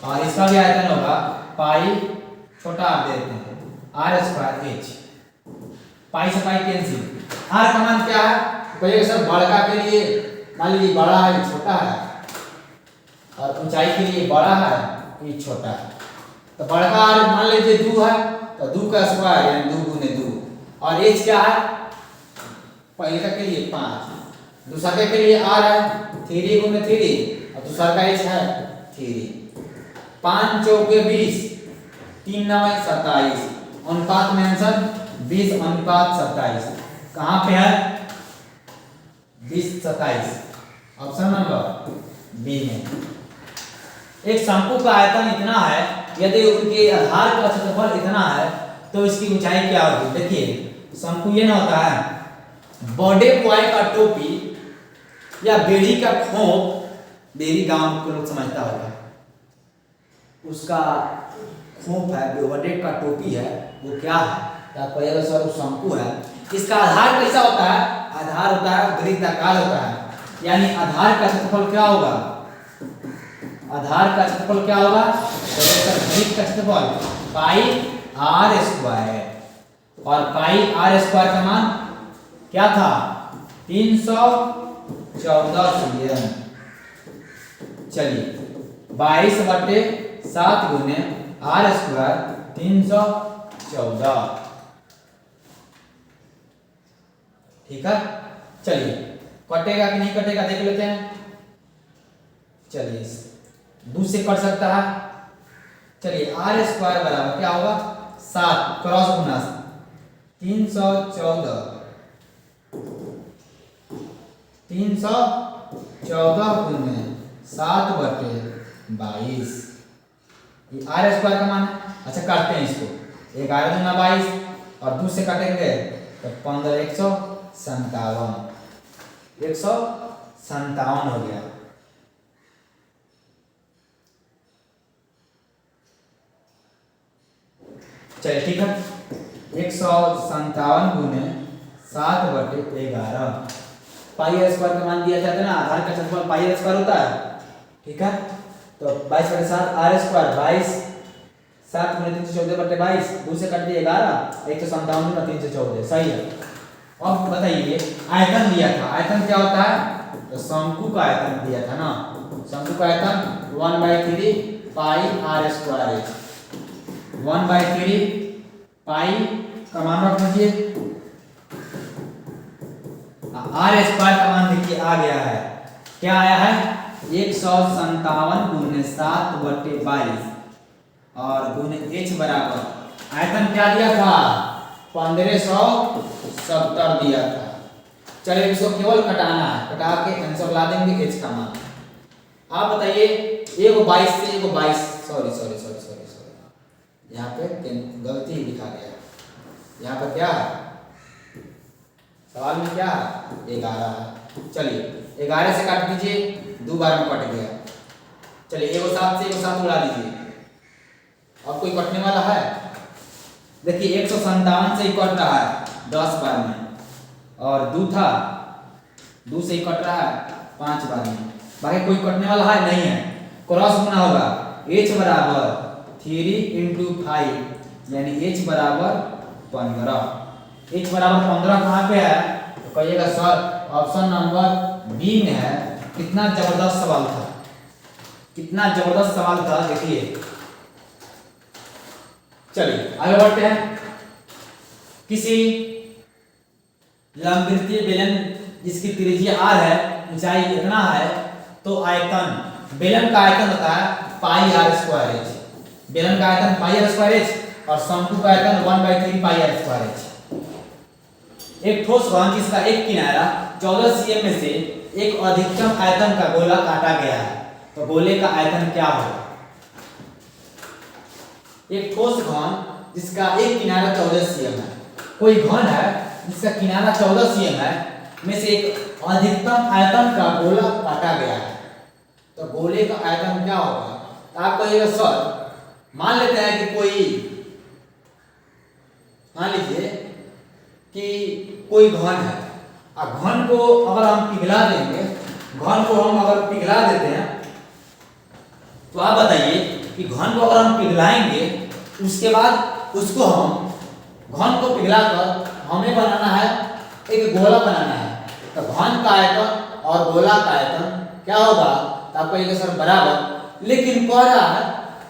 और इसका भी आयतन होगा पाई छोटा r देते हैं r स्क्वायर h। पाई से पाई कैंसिल। r का मान क्या है? कहिएगा सर बड़का के लिए मान लीजिए बड़ा है छोटा है, और ऊंचाई के लिए बड़ा है ये छोटा है। तो बड़का r मान लीजिए 2 है तो 2 का स्क्वायर यानी 2 गुने 2, और h क्या है? पहले का के लिए 5, दूसरा के लिए r है 3 गुने 3 और दूसरा का h है 3। 5 चौके 20, 3 9 27, अनुपात में आंसर 20:27। कहाँ पे है? 20:27। ऑप्शन नंबर बी में। एक शंकु का आयतन इतना है, यदि उनके आधार का क्षेत्रफल इतना है तो इसकी ऊंचाई क्या होगी? देखिए शंकु ये ना होता है बॉडी बॉय का टोपी या बेड़ी का खोप, बेड़ी गांव के लोग समझता होगा, उसका खोप है, बॉडी का टोपी है, वो क्या है? आप कहिएगा सर वो शंकु है। इसका आधार कैसा होता है? आधार होता है वृत्ताकार होता है, यानी आधार का क्षेत्रफल क्या होगा? आधार का क्षेत्रफल क्या होगा? वृत्त का क्षेत्रफल पाई r स्क्वायर, और पाई r स्क्वायर का मान क्या था? 314 cm। चलिए 22/7 गुने r स्क्वायर 314। ठीक है, चलिए कटेगा कि नहीं कटेगा देख लेते हैं। चलिए 2 से कट सकता है। चलिए r स्क्वायर बराबर क्या होगा? 7 क्रॉस गुना 314 गुने 7/22, ये r स्क्वायर का मान है। अच्छा काटते हैं इसको, 11 दूना 22 और 2 से काटेंगे तो 15 157 हो गया। चलिए ठीक है, 157 गुने 7/11। पाई r स्क्वायर का मान दिया जाता है ना, आधार का क्षेत्रफल पाई r स्क्वायर होता है। ठीक है, तो 22/7 r स्क्वायर 22, 7 गुने 314/22, 2 से कट दिए 11, 157 गुना 314, सही है। अब बताइए आयतन दिया था, आयतन क्या होता है? तो शंकु का आयतन दिया था ना, शंकु का आयतन 1/3 पाई r स्क्वायर h। 1/3 पाई का मान रख दीजिए, r स्क्वायर का मान देखिए आ गया है, क्या आया है? 157 गुने 7/22 और गुने h बराबर आयतन क्या दिया था? 1570 दिया था। चलिए इसको केवल कटाना है, कटा के आंसर ला देंगे h का मान। आप बताइए एगो 22 से एगो 22, सॉरी यहाँ पे गलती लिखा गया। यहाँ पर क्या है, सवाल में क्या है 11। चलिए 11 से काट दीजिए, 2 बार में कट गया। चलिए एगो 7 से एगो 7 उड़ा दीजिए। अब कोई कटने वाला है? देखिए 157 से ही कट रहा है 10 बार में, और 2 था, 2 से ही कट रहा है 5 बार में। बाकी कोई कटने वाला है नहीं है। क्रॉस गुना होगा h बराबर 3 इंटू 5 यानी h बराबर 15। h बराबर 15 कहाँ पे है? तो कहिएगा सर ऑप्शन नंबर बी में है। कितना जबरदस्त सवाल था, कितना जबरदस्त सवाल था, देखिए। चलिए आगे बढ़ते हैं। किसी लंबवृत्तीय बेलन जिसकी त्रिज्या r है, ऊंचाई इतना है, तो आयतन, बेलन का आयतन होता है पाई आर स्क्वायर एच। बेलन का आयतन पाई आर स्क्वायर एच और शंकु का आयतन 1/3 पाई आर स्क्वायर एच। एक ठोस घन जिसका एक किनारा 14 cm में से एक अधिकतम आयतन का गोला काटा गया है, तो गोले का आयतन क्या होगा? एक ठोस घन जिसका एक किनारा 14 cm है, कोई घन है जिसका किनारा 14 cm है, में से एक अधिकतम आयतन का गोला काटा गया है, तो गोले का आयतन क्या होगा? तो आप कहिएगा सर मान लेते हैं कि मान लीजिए कि कोई घन है, और घन को अगर हम पिघला देंगे, घन को हम अगर पिघला देते हैं, तो आप बताइए कि घन को अगर हम पिघलाएंगे, उसके बाद उसको हम घन को पिघलाकर हमें बनाना है एक गोला बनाना है, तो घन का आयतन और गोला का आयतन क्या होगा? तो आप कहिएगा सर बराबर। लेकिन कह रहा है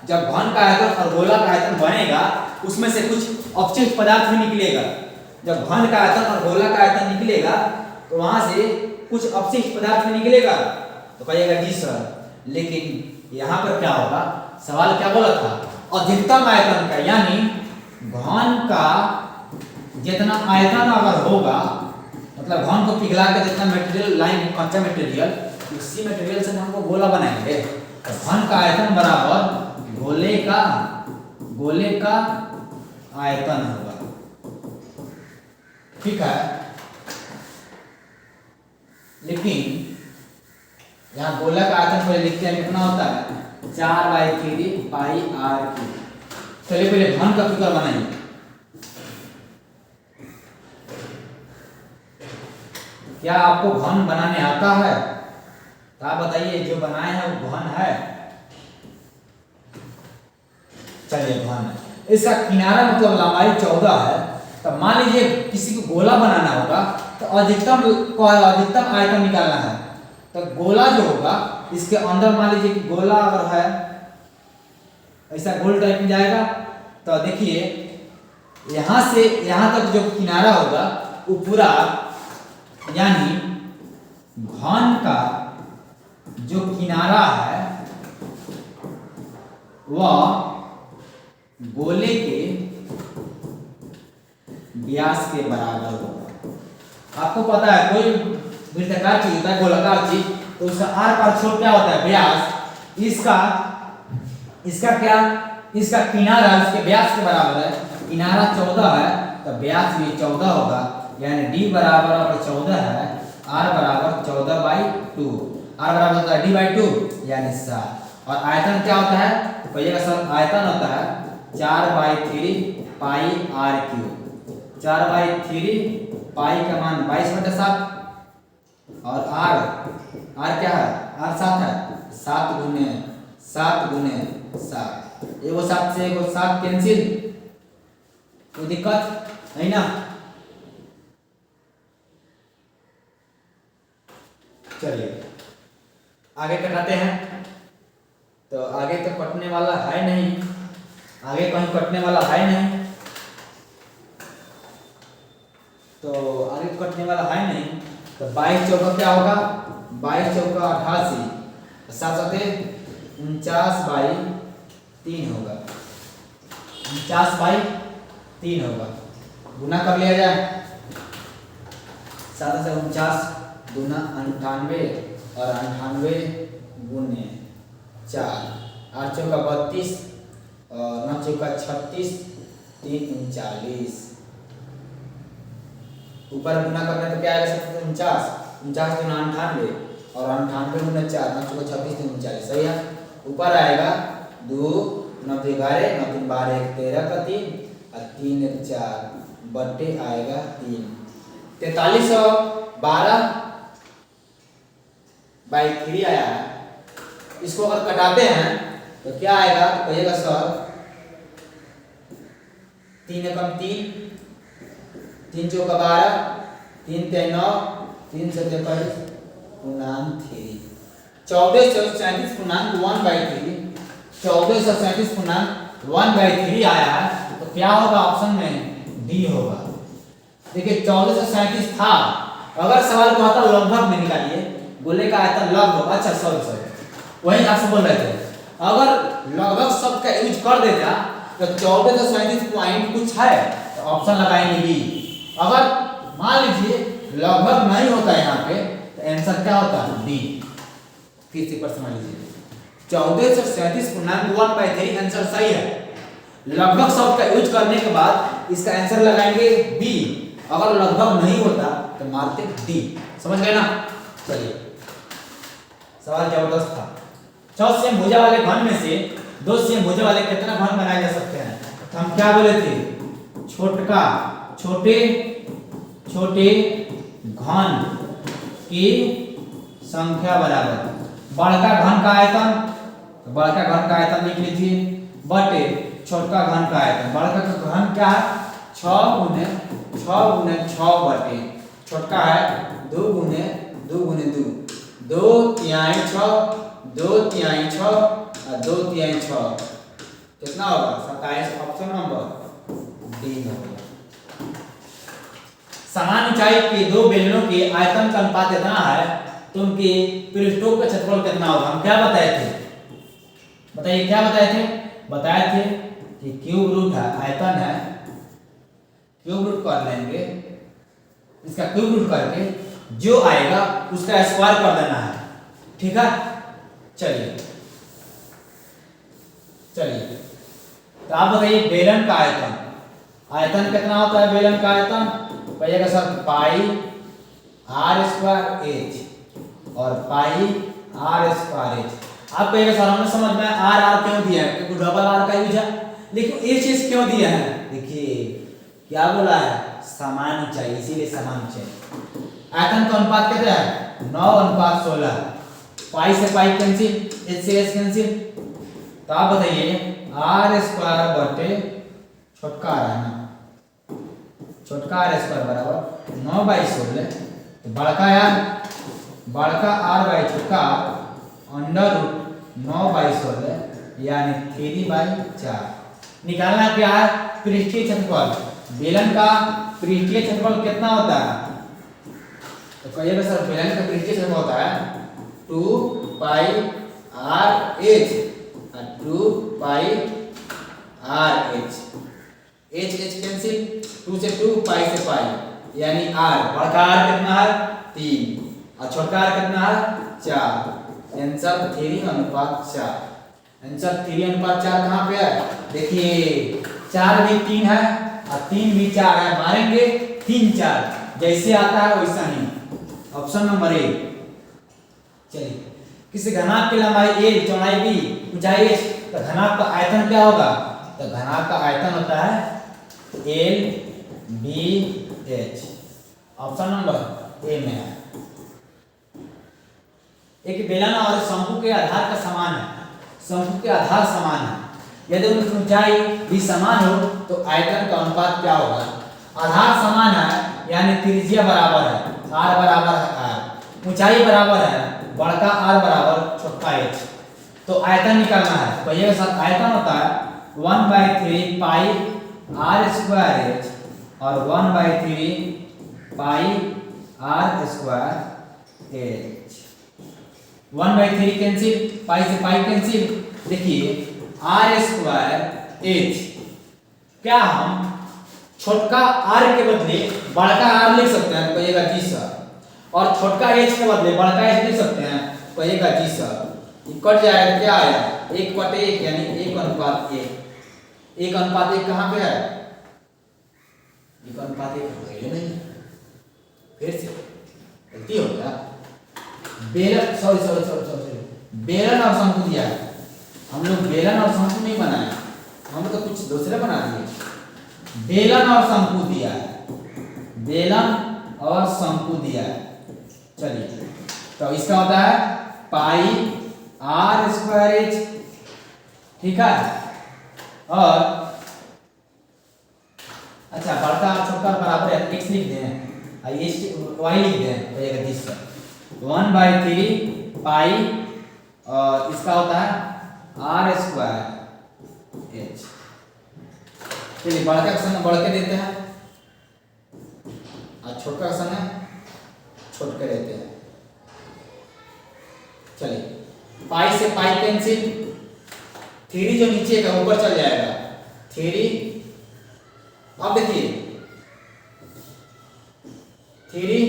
जब घन का आयतन और गोला का आयतन बनेगा, उसमें से कुछ अपशिष्ट पदार्थ भी निकलेगा। जब घन का आयतन और गोला का आयतन निकलेगा, तो वहां से कुछ अपशिष्ट पदार्थ भी निकलेगा, तो कहिएगा जी सर। लेकिन यहाँ पर क्या होगा? सवाल क्या बोला था? अधिकतम आयतन का, यानी घन का जितना आयतन अगर होगा, मतलब घन को पिघला के जितना मटेरियल लाएंगे, कच्चा मटेरियल, उसी मटेरियल से हमको गोला बनाएंगे, तो घन का आयतन बराबर गोले का आयतन होगा। ठीक है, लेकिन यहाँ गोला का आयतन पहले लिखते हैं, कितना होता है? 4/3 पाई आर क्यूब। चलिए पहले घन का फिगर बनाइए। क्या आपको घन बनाने आता है? तो आप बताइए जो बनाए हैं वो घन है? चलिए घन है। इसका किनारा मतलब लंबाई 14 है, तो मान लीजिए किसी को गोला बनाना होगा, तो अधिकतम आयतन निकालना है, तो गोला जो होगा इसके अंदर मान लीजिए कि गोला अगर है ऐसा गोल टाइप में जाएगा, तो देखिए यहां से यहां तक जो किनारा होगा वो पूरा, यानी घन का जो किनारा है वह गोले के व्यास के बराबर होगा। आपको पता है कोई वृत्ताकार चीज होता है, गोलाकार चीज, तो उसका आर पार छोर क्या होता है? व्यास। इसका किनारा इसके व्यास के बराबर है। किनारा 14 है, तो व्यास भी 14 होगा, यानी d बराबर अगर 14 है, r बराबर 14/2। r बराबर होता है d/2 यानी 7। और आयतन क्या होता है? तो कहिएगा सर आयतन होता है 4/3 पाई आर क्यूब। 4/3 पाई का मान 22/7, और r क्या है? r 7 है, 7 गुने 7। एगो 7 से एगो 7 कैंसिल, कोई दिक्कत नहीं ना? चलिए आगे कटाते हैं। तो आगे तो कटने वाला है नहीं, आगे कहीं कटने वाला है नहीं, तो आगे कटने वाला है नहीं। तो 22 चौका क्या होगा? 22 चौका 88, 7/3 होगा, 49/3 होगा। गुना कर लिया जाए, 7 से 49 दूना 98, और 98 गुने 4, 8 चौका 32 और 9 चौका 36, 3 39, ऊपर गुना करने तो क्या आएगा 49, 49 गुना 98 और 98 गुना 4 9 चौको 26 3 39, सही है। ऊपर आएगा 2 9 2 11 9 3 12 1 13 का 3 और 3 1 4 बट्टे आएगा 3, 4312 बाई 3 आया है। इसको अगर कटाते हैं तो क्या आएगा, तो कहिएगा सर 3 एकम 3 3 चौका 12 3 3 9 3 से 43 पूर्णांक 3 1437 पूर्णांक 1/3 1437 पूर्णांक 1/3 आया है। तो क्या होगा ऑप्शन में डी होगा। देखिए 1437 था, अगर सवाल को आता लगभग में निकालिए, गोले का आयतन लगभग, अच्छा सॉरी वही आपसे बोल रहे थे, अगर लगभग शब्द का यूज कर देता तो 1437 पॉइंट कुछ है तो ऑप्शन लगाएंगे बी। अगर मान लीजिए लगभग नहीं होता यहाँ पे तो आंसर क्या होता है डी। फिर से पर समझ लीजिए 1437 पूर्णांक 1/3 आंसर सही है। लगभग शब्द का यूज करने के बाद इसका आंसर लगाएंगे बी। अगर लगभग नहीं होता तो मारते डी। समझ गए ना। चलिए सवाल जबरदस्त था। 6 सेम भुजा वाले घन में से 2 सेम भुजा वाले कितना घन बनाए जा सकते हैं। तो हम क्या बोले थे, छोटे घन की संख्या बराबर बड़का घन का आयतन, तो बड़का घन का आयतन लिख लीजिए बटे छोटका घन का आयतन। बड़का का घन क्या है 6 गुने 6 बटे छोटका है 2 गुने 2 गुने 2 2 तिहाई 6 2 तिहाई 6 और 2 तिहाई 6 कितना होगा 27। ऑप्शन नंबर डी होगा। समान ऊंचाई के दो बेलनों के आयतन का अनुपात कितना है तो उनके पृष्ठों का क्षेत्रफल कितना होगा। हम क्या बताए थे, बताइए क्या बताए थे, बताए थे कि क्यूब रूट है, आयतन है, क्यूब रूट कर लेंगे, इसका क्यूब रूट करके जो आएगा उसका स्क्वायर कर देना है। ठीक है। चलिए तो आप बताइए बेलन का आयतन, आयतन कितना होता है बेलन का आयतन, कहिएगा sir pi r square h और पाई आर स्क्वायर एच। आप कहिएगा सर हमने समझ में आर आर क्यों दिया है, क्योंकि डबल आर का यूज है, लेकिन एच एच क्यों दिया है, देखिए क्या बोला है समान ऊंचाई, इसीलिए समान ऊंचाई। आयतन का अनुपात कितना है 9:16, पाई से पाई कैंसिल, एच से एच कैंसिल। तो आप बताइए आर स्क्वायर बटे छोटका आर है ना, छोटका आर स्क्वायर बराबर 9/16, तो बड़का आर बाई छोटका अंडर रूट 9/16 यानी 3/4। निकालना क्या है पृष्ठीय क्षेत्रफल, बेलन का पृष्ठीय क्षेत्रफल कितना होता है, तो कहिएगा सर बेलन का पृष्ठीय क्षेत्रफल होता है 2 पाई आर एच और 2 pi r h, h h cancel, 2 से 2 पाई से पाई यानी आर, बड़का आर कितना है 3 और छोटा आर कितना है 4। आंसर 3:4। आंसर 3:4 कहाँ पे है, देखिए 4 भी 3 है और 3 भी 4 है, मारेंगे 3 4 जैसे आता है वैसा ही। Option number A. चलिए किसी घनाभ की लंबाई a, चौड़ाई b, ऊंचाई h, तो घनाभ का आयतन क्या होगा, तो घनाभ का आयतन होता है L B H। Option number A में है। एक बेलन और शंकु के आधार का समान है, शंकु के आधार समान है, यदि उनकी ऊंचाई भी समान हो तो आयतन का अनुपात क्या होगा। आधार समान है यानी त्रिज्या बराबर है, r बराबर है r, ऊंचाई बराबर है बड़का r बराबर छोटका h, तो आयतन निकालना है। तो ये साथ आयतन होता है 1/3 पाई r स्क्वायर h और 1/3 pi r square h। 1/3 cancel, पाई से पाई कैंसिल, देखिए r स्क्वायर h, क्या हम छोटका r के बदले बड़का r लिख सकते हैं, कहिएगा जी सर, और छोटका h के बदले बड़का h लिख सकते हैं, कहिएगा जी सर। ये कट जाएगा, क्या आएगा 1/1 यानी 1:1। 1:1 कहाँ पे है, 1:1 पहले नहीं, बेलन बेलन और शंकु दिया है। हम लोग बेलन और शंकु नहीं बनाए, हम तो कुछ दूसरे बना दिए। बेलन और शंकु दिया है, बेलन और शंकु दिया है। चलिए तो इसका होता है पाई आर स्क्वायर एच, ठीक है। और अच्छा बड़का और छोटा बराबर है, x लिख दें y लिख दें, तो ये दिस 1/3 पाई और इसका होता है आर स्क्वायर एच। चलिए बड़का का संग बढ़ के देते हैं और छोटा का संग छोट के देते हैं। चलिए पाई से पाई कैंसिल, 3 जो नीचे का ऊपर चल जाएगा 3। अब देखिए 3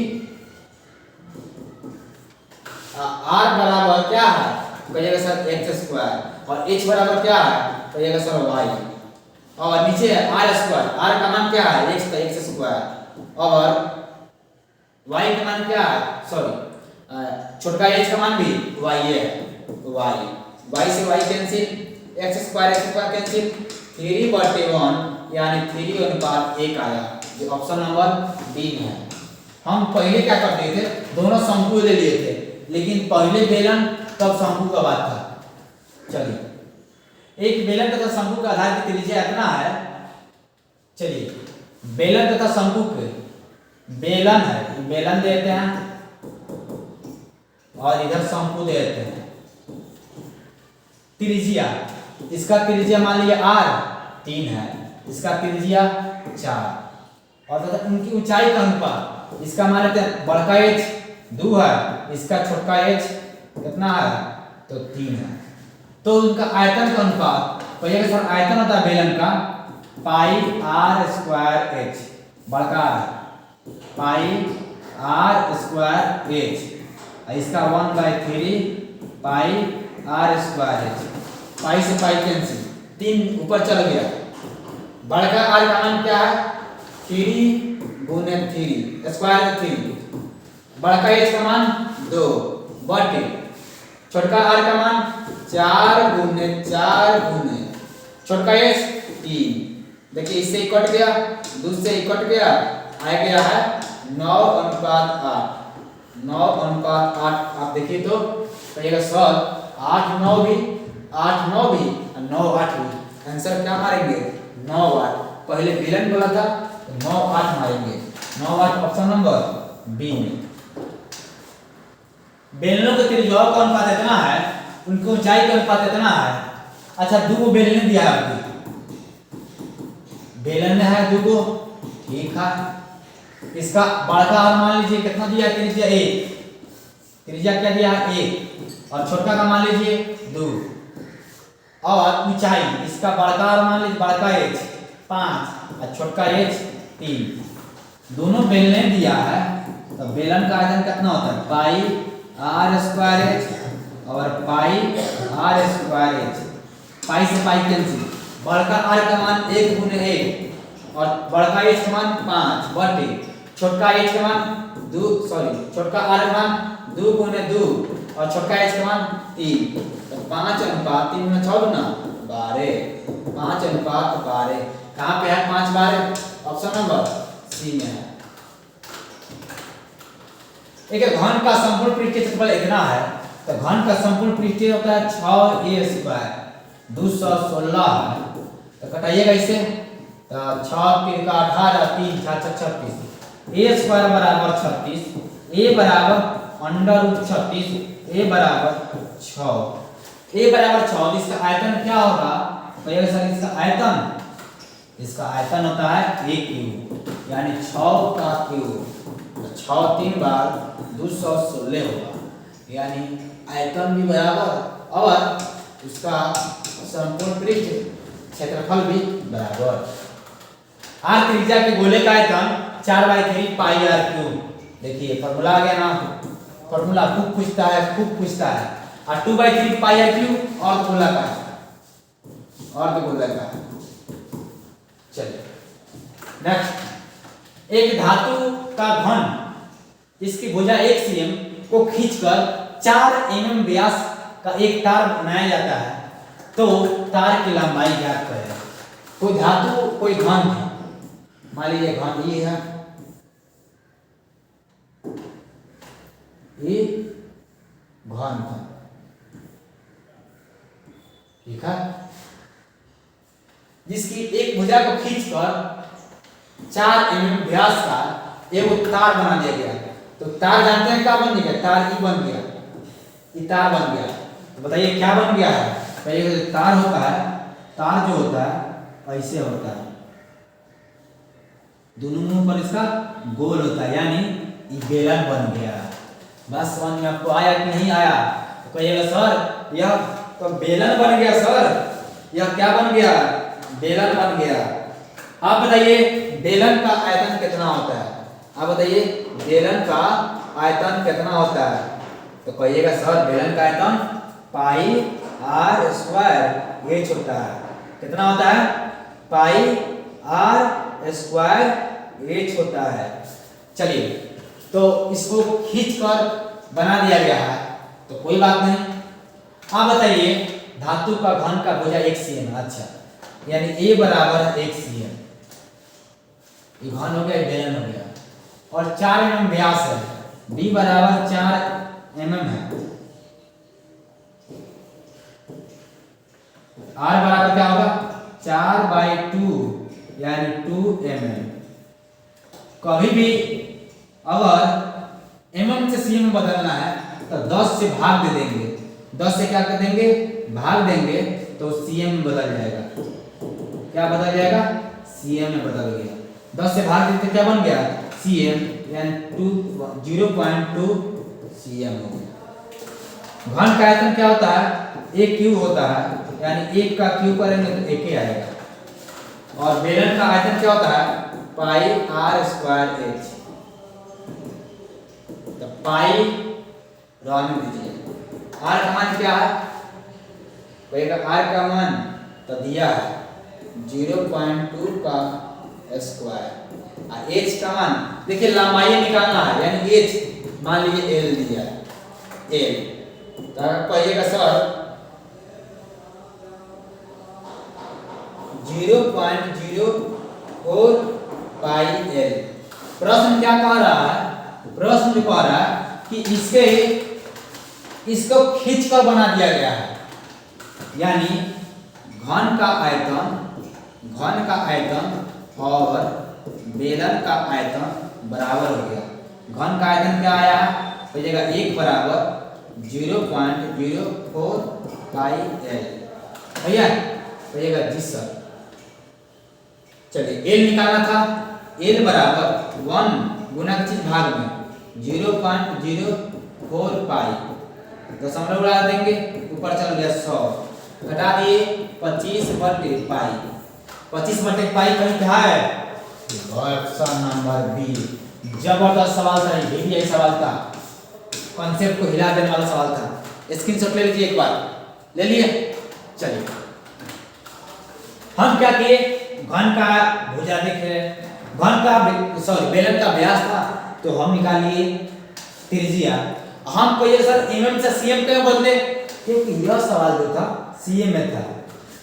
आर बराबर क्या है, कहिएगा सर एक्स स्क्वायर, और एच बराबर क्या है, कहिएगा सर वाई, और नीचे है आर स्क्वायर, आर का मान क्या है एक्स, तो एक्स स्क्वायर, और वाई का मान क्या है, सॉरी छोटका एच का मान भी वाई है, वाई, वाई से y cancel, x square cancel, 3/1 यानी 3:1 आया, जो ऑप्शन नंबर डी में है। हम पहले क्या करते थे, दोनों शंकु ले लिए थे, लेकिन पहले बेलन तब शंकु का बात था। चलिए एक बेलन तथा शंकु का आधार की त्रिज्या इतना है। चलिए बेलन तथा शंकु के, बेलन है, बेलन देते हैं और इधर शंकु देते हैं। त्रिज्या, इसका त्रिज्या मान लीजिए r 3 है, इसका त्रिज्या 4, और तथा उनकी ऊंचाई का अनुपात, इसका मान लेते हैं बड़का h 2 है, इसका छोटका h कितना है, तो 3 है। तो उनका आयतन का अनुपात, तो ये सर आयतन होता है बेलन का पाई आर स्क्वायर एच, बड़का है पाई आर स्क्वायर एच, इसका 1/3 पाई आर स्क्वायर एच, पाई से पाई कैंसिल, 3 ऊपर चल गया। बड़का आर का मान क्या है 3 × 3 स्क्वायर 3, बड़का एच का मान 2 बटे छोटका आर का मान 4 × 4 छोटका एच 3। देखिए इससे कट गया, 2 से कट गया, आ गया है 9:8, 9:8। आप देखिए तो कहिएगा सर 8 9 भी 9 8 भी, आंसर क्या मारेंगे 9 8। पहले बेलन बोला था तो 9 8 मारेंगे, 9 8 ऑप्शन नंबर बी में। बेलनों के त्रिज्या का अनुपात इतना है, उनकी ऊंचाई का अनुपात इतना है। अच्छा 2 बेलन दिया है आपको, बेलन है 2, ठीक है। इसका बड़का और मान लीजिए कितना दिया है, त्रिज्या 1, त्रिज्या क्या दिया है 1, और छोटा का मान लीजिए 2, और ऊंचाई इसका बड़का और मान लीजिए बड़का h 5 और छोटका h 3। दोनों बेलन दिया है, तो बेलन का आयतन कितना होता है पाई आर स्क्वायर एच और पाई आर स्क्वायर एच, पाई से पाई कैंसिल, बड़का आर का मान 1 × 1 और बड़का एच का मान 5 बटे छोटका एच का मान 2, सॉरी छोटका आर का मान 2 × 2 और छोटका एच का मान 3, तो 5:3 में 6 गुना 12, 5:12। कहाँ पे है 5 12, ऑप्शन नंबर सी में है। एक घन का संपूर्ण पृष्ठीय क्षेत्रफल इतना है, तो घन का संपूर्ण पृष्ठीय होता है 6a² 216 है, तो कटाइएगा इसे, तो 6 3 का 18 3 6 36, a² बराबर 36, a बराबर √36, a बराबर 6, a बराबर 6। इसका आयतन क्या होगा, तो ये सर इसका आयतन होता है a क्यूब, यानी 6 का क्यूब, 6 3 बार 216 होगा, यानी आयतन भी बराबर और उसका संपूर्ण पृष्ठ क्षेत्रफल भी बराबर। आर त्रिज्या के गोले का आयतन 4/3 पाई आर क्यूब। देखिए फॉर्मूला आ गया ना, फॉर्मूला खूब पूछता है, और 2/3 पाई आर क्यूब और गोला का, और तो गोला का। चलिए नेक्स्ट, एक धातु का घन इसकी भुजा 1 cm को खींचकर 4 mm व्यास का एक तार बनाया जाता है तो तार की लंबाई ज्ञात करें। कोई धातु कोई घन है, मान लीजिए घन ये है, ये घन था, ठीक है, जिसकी एक भुजा को खींचकर 4 mm व्यास का एक तार बना दिया गया। तो तार जानते हैं क्या बन गया, तार ही बन गया, ये तार बन गया। तो बताइए क्या बन गया है। पहले तार होता है, तार जो होता है ऐसे होता है, दोनों मुंह पर इसका गोल होता है, यानी ये बेलन बन गया। बस समझ में आपको आया कि नहीं आया। तो कहिएगा सर यह तो बेलन बन गया, सर यह क्या बन गया, बेलन बन गया। आप बताइए बेलन का आयतन कितना होता है, आप बताइए बेलन का आयतन कितना होता है। तो कहिएगा सर बेलन का आयतन पाई आर स्क्वायर एच होता है। कितना होता है, पाई आर स्क्वायर एच होता है। चलिए तो इसको खींचकर बना दिया गया है तो कोई बात नहीं। आप बताइए धातु का घन का भुजा 1 cm, अच्छा यानी A बराबर 1 cm, ये घन हो गया, बेलन हो गया, और 4 mm व्यास है, B बराबर 4 mm है, R बराबर क्या होगा 4/2 यानी 2 mm। कभी भी अगर mm से cm बदलना है तो 10 से भाग दे देंगे, 10 से क्या कर देंगे, भाग देंगे, तो cm बदल जाएगा। क्या बदल जाएगा, cm में बदल गया। 10 से भाग देते क्या बन गया, cm यानी 0.2 cm हो गया। घन का आयतन क्या होता है, 1 क्यूब होता है, यानी 1 का क्यूब करेंगे तो 1 ही आएगा। और बेलन का आयतन क्या होता है, पाई आर स्क्वायर एच। तो पाई रहने दीजिए, आर का मान क्या है, कहेगा आर का मान तो दिया है 0.2 का स्क्वायर, और एच का मान देखिए लंबाई निकालना है, यानी एच मान लीजिए एल दिया है, एल। तो कहिएगा सर 0.04 पाई एल। प्रश्न क्या कह रहा है, प्रश्न कह रहा है कि इसको खींचकर बना दिया गया है, यानी घन का आयतन और बेलन का आयतन बराबर हो गया। घन का आयतन क्या आया, हो जाएगा 1 बराबर 0.04 पाई एल, भैया हो जाएगा जी सर। चलिए एल निकालना था, एल बराबर 1 गुना की चीज भाग में 0.04 पाई, दशमलव उड़ा देंगे, ऊपर चल गया 100, घटा दिए 25 बटे पाई, 25 बटे पाई कहीं क्या है, ऑप्शन नंबर बी। जबरदस्त सवाल था, ये भी यही सवाल था, कॉन्सेप्ट को हिला देने वाला सवाल था। स्क्रीनशॉट ले लीजिए, एक बार ले लिए। चलिए हम क्या किए, घन का भुजा देखे, घन का सॉरी बेलन का व्यास था तो हम निकालिए त्रिज्या। हम कहिए सर mm से cm क्यों बदले, क्योंकि यह सवाल जो था cm में था,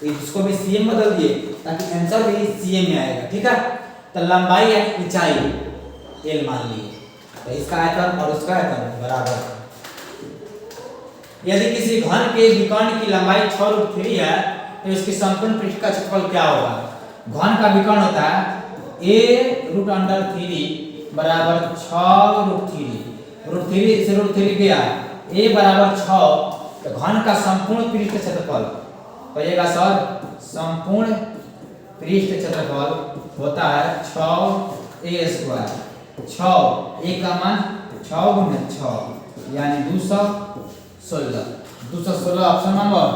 इसको भी cm बदल दिए ताकि आंसर भी cm में आएगा, ठीक है। तो लंबाई यानी ऊंचाई l मान लिए, तो इसका आयतन और उसका आयतन बराबर। यदि किसी घन के विकर्ण की लंबाई 6√3 है तो इसकी संपूर्ण पृष्ठ का क्षेत्रफल क्या होगा। घन का विकर्ण होता है a√3 बराबर 6√3, √3 से √3 गया, a बराबर 6, तो घन का संपूर्ण पृष्ठ क्षेत्रफल कहिएगा सर, संपूर्ण पृष्ठ क्षेत्रफल होता है 6a स्क्वायर, 6 a का मान 6 गुना 6 यानी 216, 216 ऑप्शन नंबर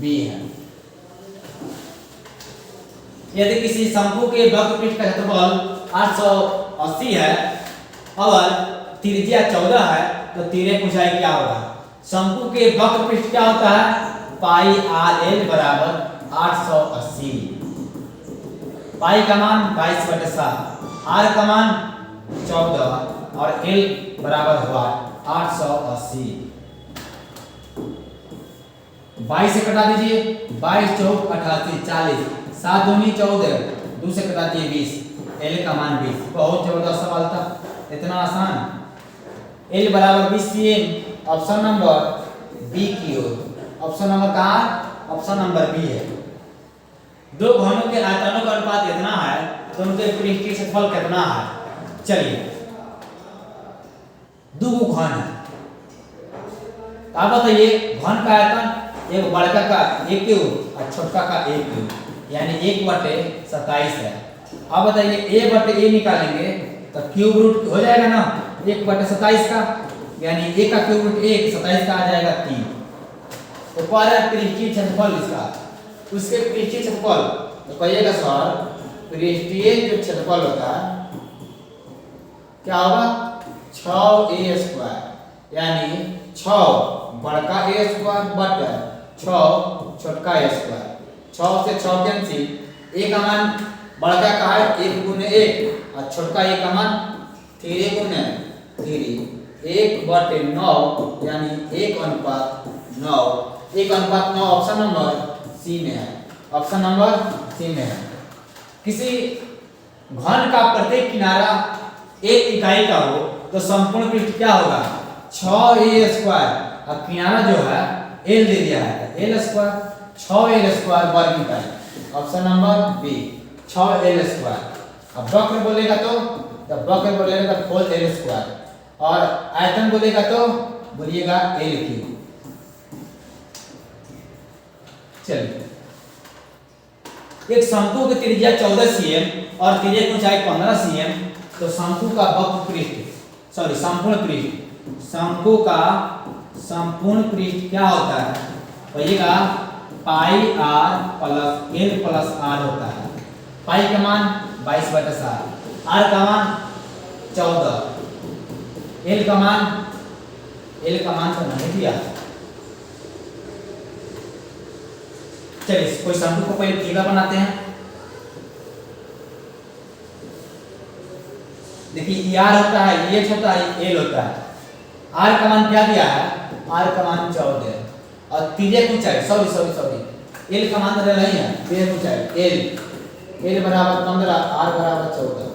बी है। यदि किसी शंकु के वक्र पृष्ठ का क्षेत्रफल 880 है और त्रिज्या 14 है तो तिर्यक ऊंचाई क्या होगा। शंकु के वक्र पृष्ठ क्या होता है, पाई आर एल बराबर 880, पाई का मान 22/7, आर का मान 14 और एल बराबर हुआ 880। 22 से कटा दीजिए, 22 चौक 88 40, 7 दूनी 14, 2 से कटा दिए 20, एल का मान 20। बहुत जबरदस्त सवाल था, इतना आसान। एल बराबर 20 cm, ऑप्शन नंबर बी की ओर। ऑप्शन नंबर कहाँ? ऑप्शन नंबर बी है। दो घनों के आयतनों का अनुपात इतना है तो उनके पृष्ठीय क्षेत्रफल कितना है? चलिए, दो घन है, आप बताइए घन का आयतन एक बड़का का 1 क्यूब और छोटका का 1 क्यूब, यानी 1/27 है। अब बताइए a बटे a निकालेंगे तो क्यूब रूट हो जाएगा ना 1/27 का, यानी a का क्यूब रूट 1, 27 का आ जाएगा 3। तो पर पृष्ठीय क्षेत्रफल इसका, उसके पृष्ठीय क्षेत्रफल तो कहिएगा सर पृष्ठीय जो क्षेत्रफल होता है क्या होगा? 6a², यानी 6 बड़का a² बटे 6 छोटका a²। 6 से 6 कैंसिल, a का मान बड़का का है 1 गुने 1 और छोटका a का मान 3 गुने 3, 1/9, यानी 1:9। 1:9 ऑप्शन नंबर सी में है, ऑप्शन नंबर सी में है। किसी घन का प्रत्येक किनारा 1 इकाई का हो तो संपूर्ण पृष्ठ क्या होगा? 6a² और किनारा जो है l दे दिया है, l², 6l² वर्ग इकाई, ऑप्शन नंबर बी 6l²। अब वक्र बोलेगा तो वक्र बोलेगा तो 4l², और आयतन बोलेगा तो बोलिएगा l³। चलिए, एक शंकु की त्रिज्या 14 cm और त्रिज्या की ऊंचाई 15 cm, तो शंकु का वक्र पृष्ठ संपूर्ण पृष्ठ, शंकु का संपूर्ण पृष्ठ क्या होता है? कहिएगा पाई r plus l plus r होता है। पाई का मान 22/7, r का मान 14, l का मान तो नहीं दिया। चलिए, कोई शंकु को पहले तीव्र बनाते हैं। देखिए r होता है, h होता है, l होता है। r का मान क्या दिया है? r का मान 14 और त्रिज्या की ऊंचाई सॉरी l का मान तो नहीं है, त्रिज्या की ऊंचाई l बराबर 15, r बराबर 14,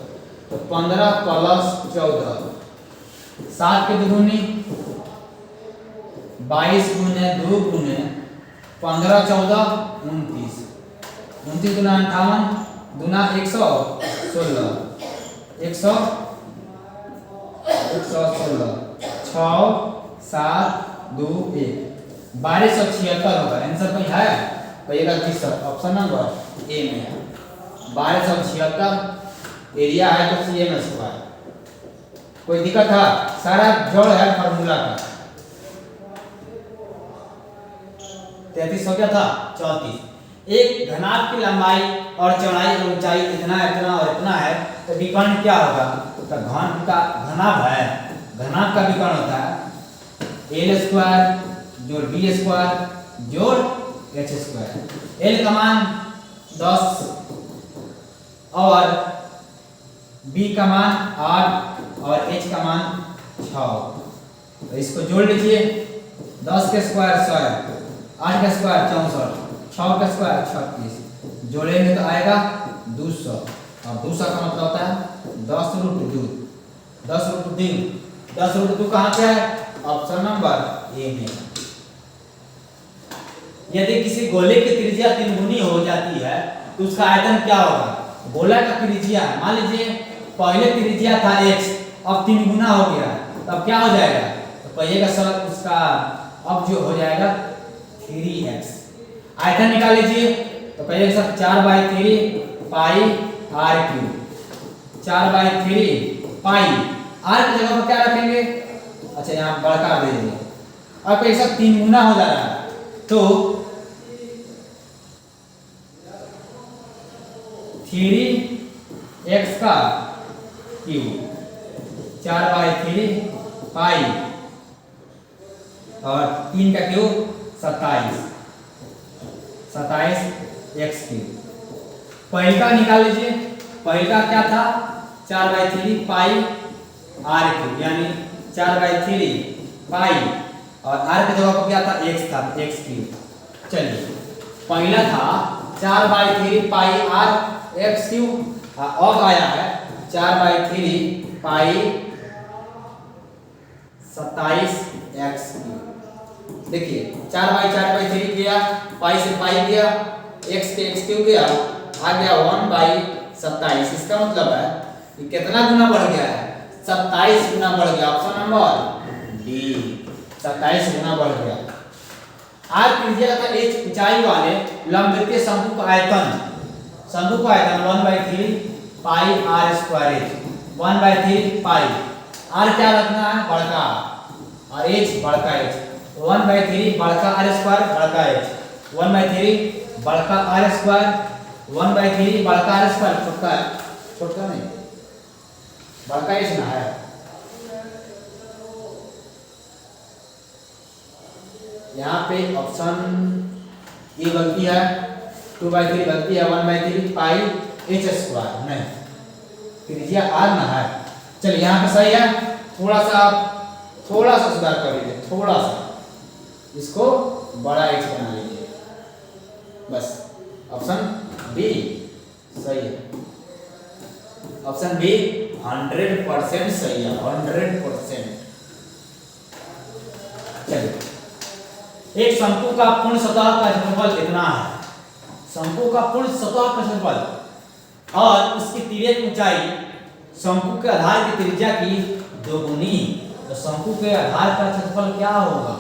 तो 15 प्लस 14, 7 के दुगुनी 22 गुने 2 गुने 15 14 29, 29 गुना 58 गुना 116, 116, 6 7 2 1, 1276 होगा। आंसर कोई है? कहिएगा जी सर, ऑप्शन नंबर ए में है 1276। एरिया है तो cm²। कोई दिक्कत है? सारा जोड़ है फार्मूला का। 33 हो गया था 34। एक घनाभ की लंबाई और चौड़ाई और ऊंचाई इतना इतना और इतना है तो विकर्ण क्या होगा? तो घन का घनाभ है, घनाभ का विकर्ण होता है l² जोड़ b² जोड़ h²। l का मान 10 और b का मान 8 और h का मान 6, तो इसको जोड़ लीजिए। 10 के स्क्वायर 100, 8 का स्क्वायर 64, 6 का स्क्वायर 36, जोड़ेंगे तो आएगा 200, और 200 का मतलब होता है 10√2। 10√2 कहाँ पे है? ऑप्शन नंबर ए में। यदि किसी गोले की त्रिज्या 3 गुनी हो जाती है तो उसका आयतन क्या होगा? गोला का त्रिज्या मान लीजिए पहले त्रिज्या था x, अब 3 गुना हो गया, तब क्या हो जाएगा? तो कहिएगा सर उसका अब जो हो जाएगा 3x। आयतन निकाल लीजिए तो कहिएगा सर 4/3 पाई r³, 4/3 पाई r की जगह पर क्या रखेंगे? अच्छा यहाँ बड़का दे देंगे। अब कहिए सर 3 गुना हो जा रहा है तो 3x का क्यूब 4/3 पाई और 3 का क्यूब 27x³। पहिलका निकाल लीजिए। पहिलका क्या था? 4/3 पाई r³, यानी 4/3 पाई और r की जगह पर क्या था? x था, x³। चलिए पहला था 4/3 पाई आर एक्स क्यूब, अब आया है 4/3 पाई 27 एक्स क्यूब। देखिए 4/3 गया, पाई से पाई गया, एक्स के एक्स क्यूब गया, आ गया 1/27। इसका मतलब है कि कितना गुना बढ़ गया है, 27 गुना बढ़ गया। ऑप्शन नंबर डी 27 गुना बढ़ गया। आर त्रिज्या का एच ऊंचाई वाले लंबवृत्तीय शंकु का आयतन, शंकु का आयतन 1/3 pi r square h, 1/3 pi. R क्या रखना है, बड़का, और एच बड़का एच, 1/3 बड़का आर स्क्वायर बड़का एच, 1/3 बड़का आर स्क्वायर, 1/3 बड़का आर स्क्वायर, छोटा छोटा नहीं बड़का एच ना है। यहाँ पे ऑप्शन ए गलती है, 2/3 गलती है, 1/3 पाई एच स्क्वायर नहीं, त्रिज्या आर ना है। चलिए यहाँ पे सही है, थोड़ा सा सुधार कर लीजिए, थोड़ा सा इसको बड़ा एच बना लीजिए बस। ऑप्शन बी सही है, ऑप्शन बी 100% सही है, 100%। चलिए एक शंकु का पूर्ण सतह का क्षेत्रफल कितना है, शंकु का पूर्ण सतह का क्षेत्रफल और उसकी तिर्यक ऊंचाई शंकु के आधार की त्रिज्या की दोगुनी, तो शंकु के आधार का क्षेत्रफल क्या होगा।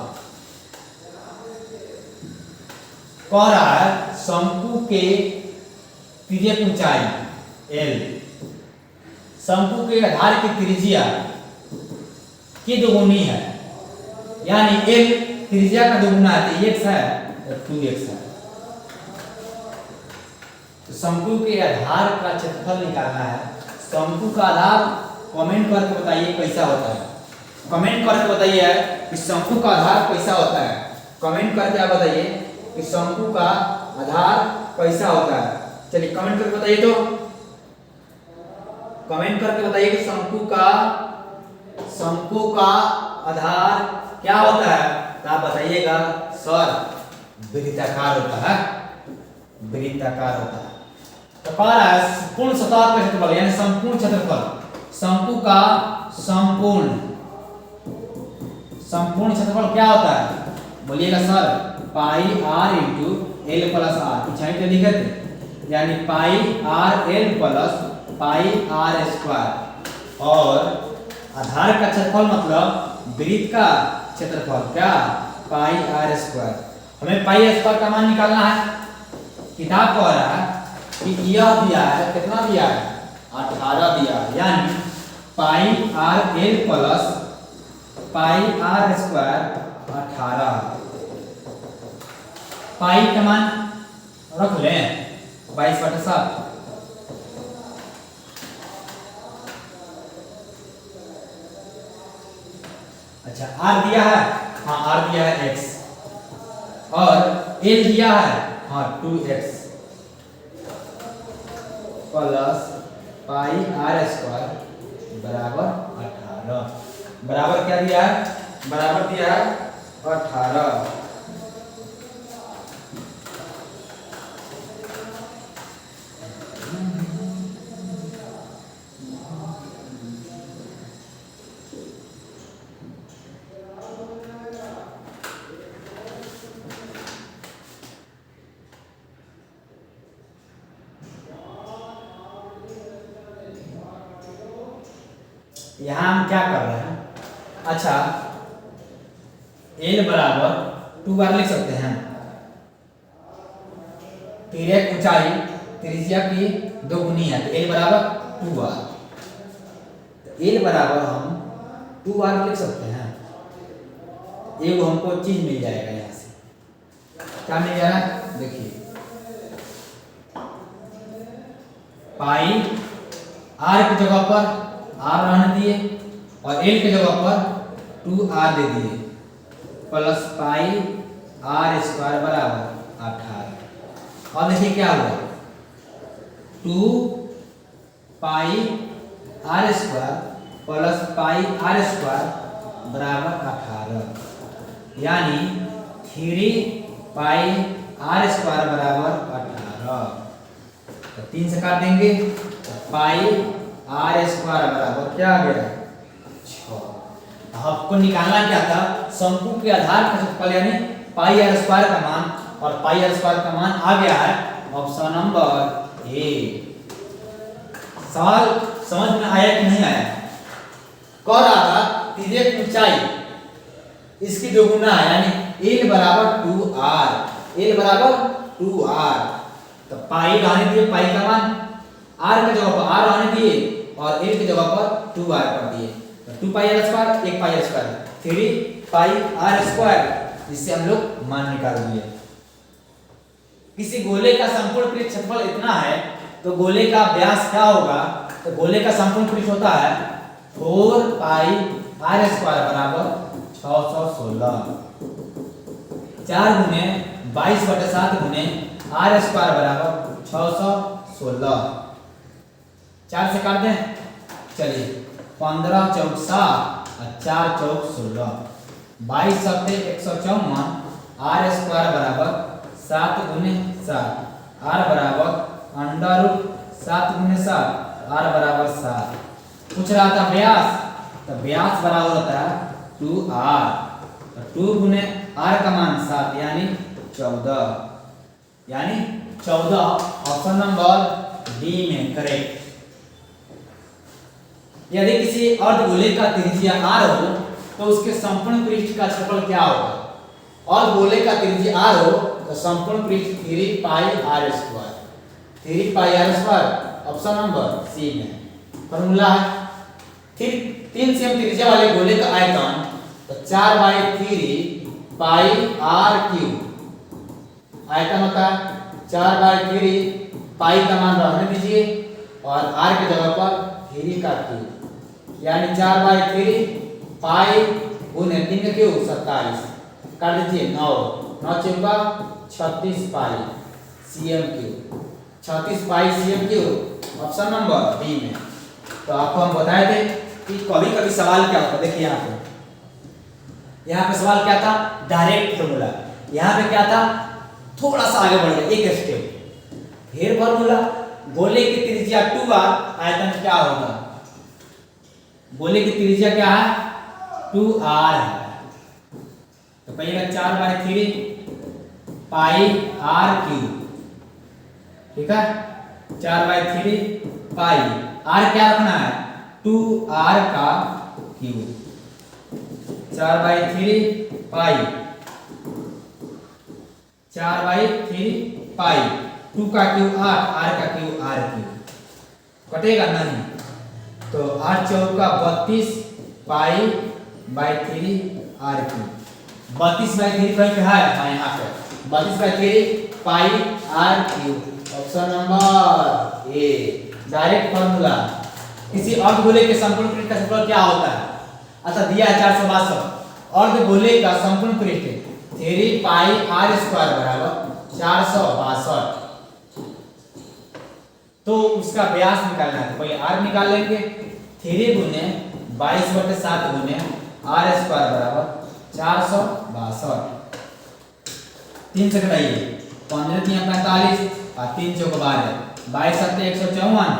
कह रहा है शंकु के तिर्यक ऊंचाई एल, शंकु के आधार की त्रिज्या की दोगुनी है, यानी एल त्रिज्या का दोगुना है, तो x है और 2x है। तो शंकु के आधार का क्षेत्रफल निकालना है। शंकु का आधार कमेंट करके बताइए कैसा होता है, कमेंट करके बताइए कि शंकु का आधार कैसा होता है, कमेंट करके आप बताइए कि शंकु का आधार कैसा होता है। चलिए कमेंट करके बताइए, तो कमेंट करके बताइए कि शंकु का आधार क्या होता है, तो आप बताइएगा सर वृत्ताकार होता है, वृत्ताकार होता है। तो कह रहा है पूर्ण सतह का क्षेत्रफल यानी संपूर्ण क्षेत्रफल, शंकु का संपूर्ण क्षेत्रफल क्या होता है, बोलिएगा sir pi r into l plus r, ऊंचाई पे लिखे थे, यानी pi r l plus pi r square, और आधार का क्षेत्रफल मतलब वृत्त का क्षेत्रफल क्या, पाई आर स्क्वायर। हमें पाई स्क्वायर का मान निकालना है। किताब कह रहा है कि यह दिया है, कितना दिया है, 18 दिया है, यानी pi r l plus pi r square 18। Pi का मान रख लें 22/7। अच्छा आर दिया है, हाँ आर दिया है x, और एल दिया है हाँ 2x plus pi r square बराबर 18, बराबर क्या दिया है, बराबर दिया है 18। यहाँ हम क्या कर रहे हैं, अच्छा L बराबर 2 बार लिख सकते हैं, तिर्यक ऊंचाई त्रिज्या की दोगुनी है, तो L बराबर 2 बार, तो L बराबर हम 2 बार लिख सकते हैं। एक हमको चीज मिल जाएगा, यहाँ से क्या मिल जाएगा, देखिए पाई आर की जगह पर आर रहने दिए और एल की जगह पर 2r दे दिए, प्लस पाई आर स्क्वायर बराबर 18। और देखिए क्या हुआ, 2 pi r square plus pi r square बराबर 18, यानी 3 पाई आर स्क्वायर बराबर 18। तो 3 से काट देंगे तो पाई आर स्क्वायर बराबर क्या आ गया 6। आपको निकालना क्या था, शंकु के आधार का क्षेत्रफल यानी पाई आर स्क्वायर का मान, और पाई आर स्क्वायर का मान आ गया है ऑप्शन नंबर ए। सवाल समझ में आया कि नहीं आया? कह रहा था त्रिज्या की ऊंचाई इसकी दोगुना है यानी l बराबर 2r, l बराबर 2r। तो पाई रहने दिए, पाई का मान r की जगह पर r रहने दिए और l की जगह पर 2r कर दिए। तो 2 पाई r स्क्वायर 1 पाई r square 3 pi r square, जिससे हम लोग मान निकाल दिए। किसी गोले का संपूर्ण पृष्ठ क्षेत्रफल इतना है तो गोले का व्यास क्या होगा? तो गोले का संपूर्ण पृष्ठ होता है 4 पाई r स्क्वायर बराबर 616। 4 गुने 22/7 गुने r स्क्वायर बराबर 616। 4 से काट दें, चलिए 15 चौक 7 और 4 चौक 16, 22 सत्ते 154, r स्क्वायर बराबर 7 गुने 7, r बराबर अंडर रूट 7 गुने 7, r बराबर 7। पूछ रहा था व्यास, तो व्यास बराबर होता है 2r, तो 2 गुने r का मान 7 यानी 14, यानी 14 ऑप्शन नंबर डी में करेक्ट। यदि किसी अर्धगोले का त्रिज्या r हो तो उसके संपूर्ण पृष्ठ का क्षेत्रफल क्या होगा? और गोले का त्रिज्या r हो तो संपूर्ण पृष्ठ 3 pi r square, 3 pi r square option number C में फॉर्मूला है। फिर 3 सेमी त्रिज्या वाले गोले का आयतन तो 4/3 पाई r क्यूब आयतन होता है 4/3 पाई का मान रहने दीजिए और r की जगह पर 3 का क्यूब यानी 4/3 पाई गुने 3 का क्यूब 27, काट दीजिए 9 चौका 36 pi cm cube, 36 pi cm cube option number B में। तो आपको हम बताए थे कि कभी कभी सवाल क्या होता है, देखिए यहाँ पे सवाल क्या था डायरेक्ट फॉर्मूला, यहाँ पे क्या था थोड़ा सा आगे बढ़ गया एक स्टेप। फिर फॉर्मूला गोले की त्रिज्या 2r आयतन क्या होगा? गोले की त्रिज्या क्या है 2r है, तो कहिएगा 4/3 पाई r क्यूब, ठीक है 4/3 पाई r क्या रखना है 2r का क्यूब, 4/3 पाई 4/3 पाई 2 का क्यूब r का क्यूब r क्यूब, कटेगा नहीं तो 8 चौका 32 पाई बाई 3 r क्यूब, 32/3 कहीं पे है यहाँ पे 32/3 पाई r cube option number A direct formula. किसी अर्धगोले के संपूर्ण पृष्ठ का क्षेत्रफल क्या होता है? अच्छा दिया है 462, अर्धगोले का संपूर्ण पृष्ठ 3 पाई r स्क्वायर बराबर 462, तो उसका व्यास निकालना है तो पहले r निकाल लेंगे, 3 गुने 22/7 गुने r स्क्वायर बराबर 462। 3 से घटाइए 15 3 45 और 3 चौक 12, 22 सत्ते 154,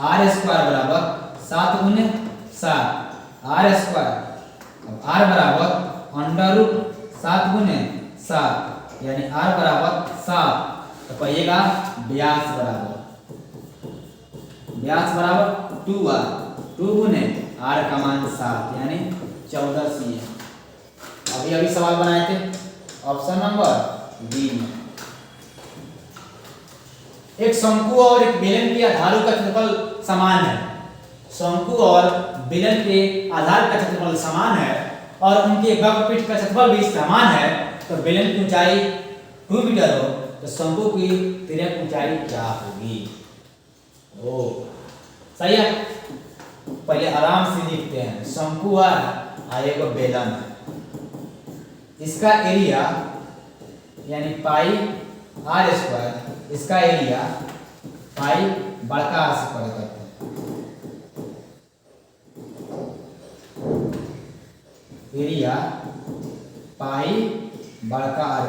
r स्क्वायर बराबर 7 गुने 7 r स्क्वायर, अब r बराबर अंडर रूट 7 गुने 7 यानी r बराबर 7। तो कहिएगा व्यास बराबर 2r, 2 गुने r का मान 7 यानी 14 cm। अभी सवाल बनाए थे ऑप्शन नंबर डी में। एक शंकु और एक बेलन के आधारों का क्षेत्रफल समान है, शंकु और बेलन के आधार का क्षेत्रफल समान है और उनके वक्रपृष्ठ का क्षेत्रफल भी समान है, तो बेलन की ऊंचाई 2 मीटर हो तो शंकु की तिर्यक ऊंचाई क्या होगी? ओ सही है, पहले आराम से लिखते हैं। शंकु है एक बेलन है, इसका एरिया यानी पाई r स्क्वायर, इसका एरिया पाई बड़का r से पढ़ करते हैं, एरिया पाई बड़का r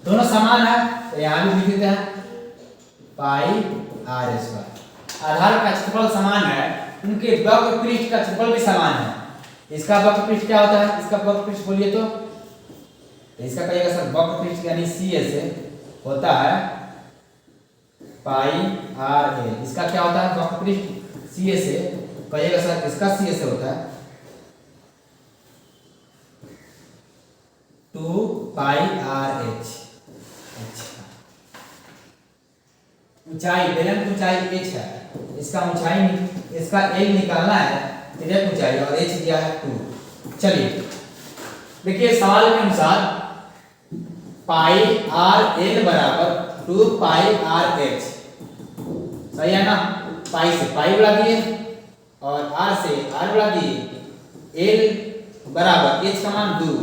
दोनों समान है तो यहाँ भी लिख देते हैं पाई आर स्क्वायर। आधार का क्षेत्रफल समान है, उनके वक्र पृष्ठ का क्षेत्रफल भी समान है। इसका वक्र पृष्ठ क्या होता है, इसका वक्र पृष्ठ बोलिए तो इसका कहिएगा सर वक्र पृष्ठ यानी सी ए से होता है पाई आर ए। इसका क्या होता है वक्र पृष्ठ सी ए से, कहिएगा सर इसका सी ए से होता है 2 पाई आर एच। ऊंचाई बेलन की ऊंचाई h है, इसका ऊंचाई इसका l निकालना है तिर्यक ऊंचाई और h दिया है 2। चलिए देखिए सवाल के अनुसार पाई आर एल बराबर 2 पाई आर एच, सही है ना। पाई से पाई बढ़ा दिए और आर से आर बढ़ा दिए, एल बराबर h का मान 2,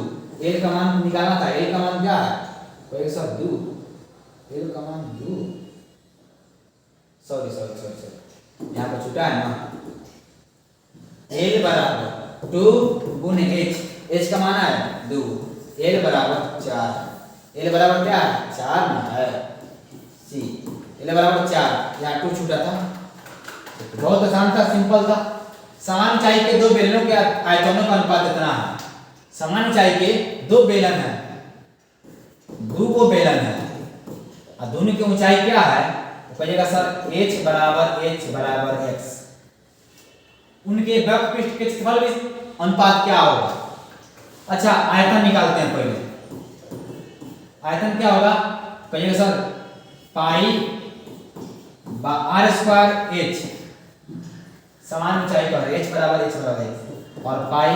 एल का मान निकालना था, एल का मान क्या है कोई सब 2, एल का मान 2, सॉरी यहाँ पर छूटा है ना। एल बराबर 2 गुने h का मान है 2, एल बराबर 4, एल बराबर क्या है 4 ना है सी, एल बराबर 4, यहाँ 2 छूटा था। बहुत आसान था, सिंपल था। समान ऊंचाई के दो बेलनों के आयतनों का अनुपात इतना है। समान ऊंचाई के दो बेलन है, दो को बेलन है और दोनों की ऊंचाई क्या है कहिएगा सर h बराबर x। उनके वक्र पृष्ठ के क्षेत्रफल भी अनुपात क्या होगा। अच्छा आयतन निकालते हैं पहले। आयतन क्या होगा कहिएगा sir pi r square h, समान ऊंचाई पर h बराबर h और पाई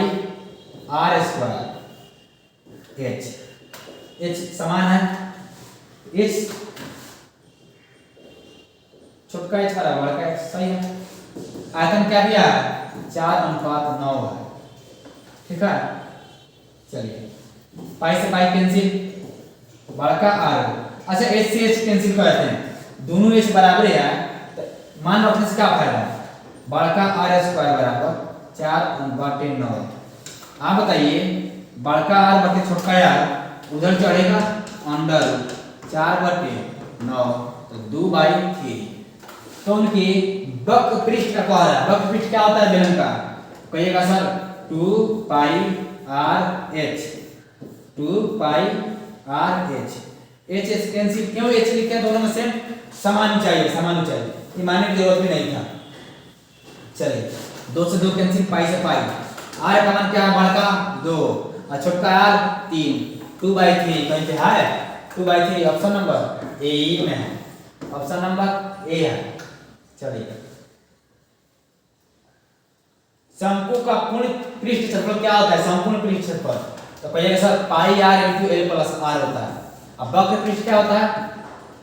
आर स्क्वायर h समान है h छोटका h बराबर बड़ा h, सही है। आयतन क्या दिया है 4:9 है, ठीक है। चलिए पाई से पाई कैंसिल, बड़का आर, अच्छा h से h कैंसिल करते हैं, दोनों h बराबर है तो मान रखने से क्या फायदा है, बड़का आर स्क्वायर बराबर 4/9। आप बताइए बड़का आर बटे छोटका आर उधर चढ़ेगा अंडर 4/9 तो 2/3। तो उनकी वक्र पृष्ठ का कह रहा है, वक्र पृष्ठ क्या होता है बेलन का कहिएगा sir 2 pi r h, 2 pi r h. H h cancel, क्यों एच लिखे हैं दोनों में सेम समान ऊंचाई, समान ऊंचाई, ये मानने की जरूरत भी नहीं था। चलिए 2 से 2 कैंसिल, पाई से पाई, आर का मान क्या है बड़का 2 और छोटका आर 3, 2/3 कहीं पे है 2/3, ऑप्शन नंबर ए में है, ऑप्शन नंबर ए है। चलिए शंकु का पूर्ण पृष्ठ क्षेत्रफल क्या होता है, संपूर्ण पृष्ठ क्षेत्रफल तो कहिएगा sir pi r into l plus r होता है। अब वक्र पृष्ठ क्या होता है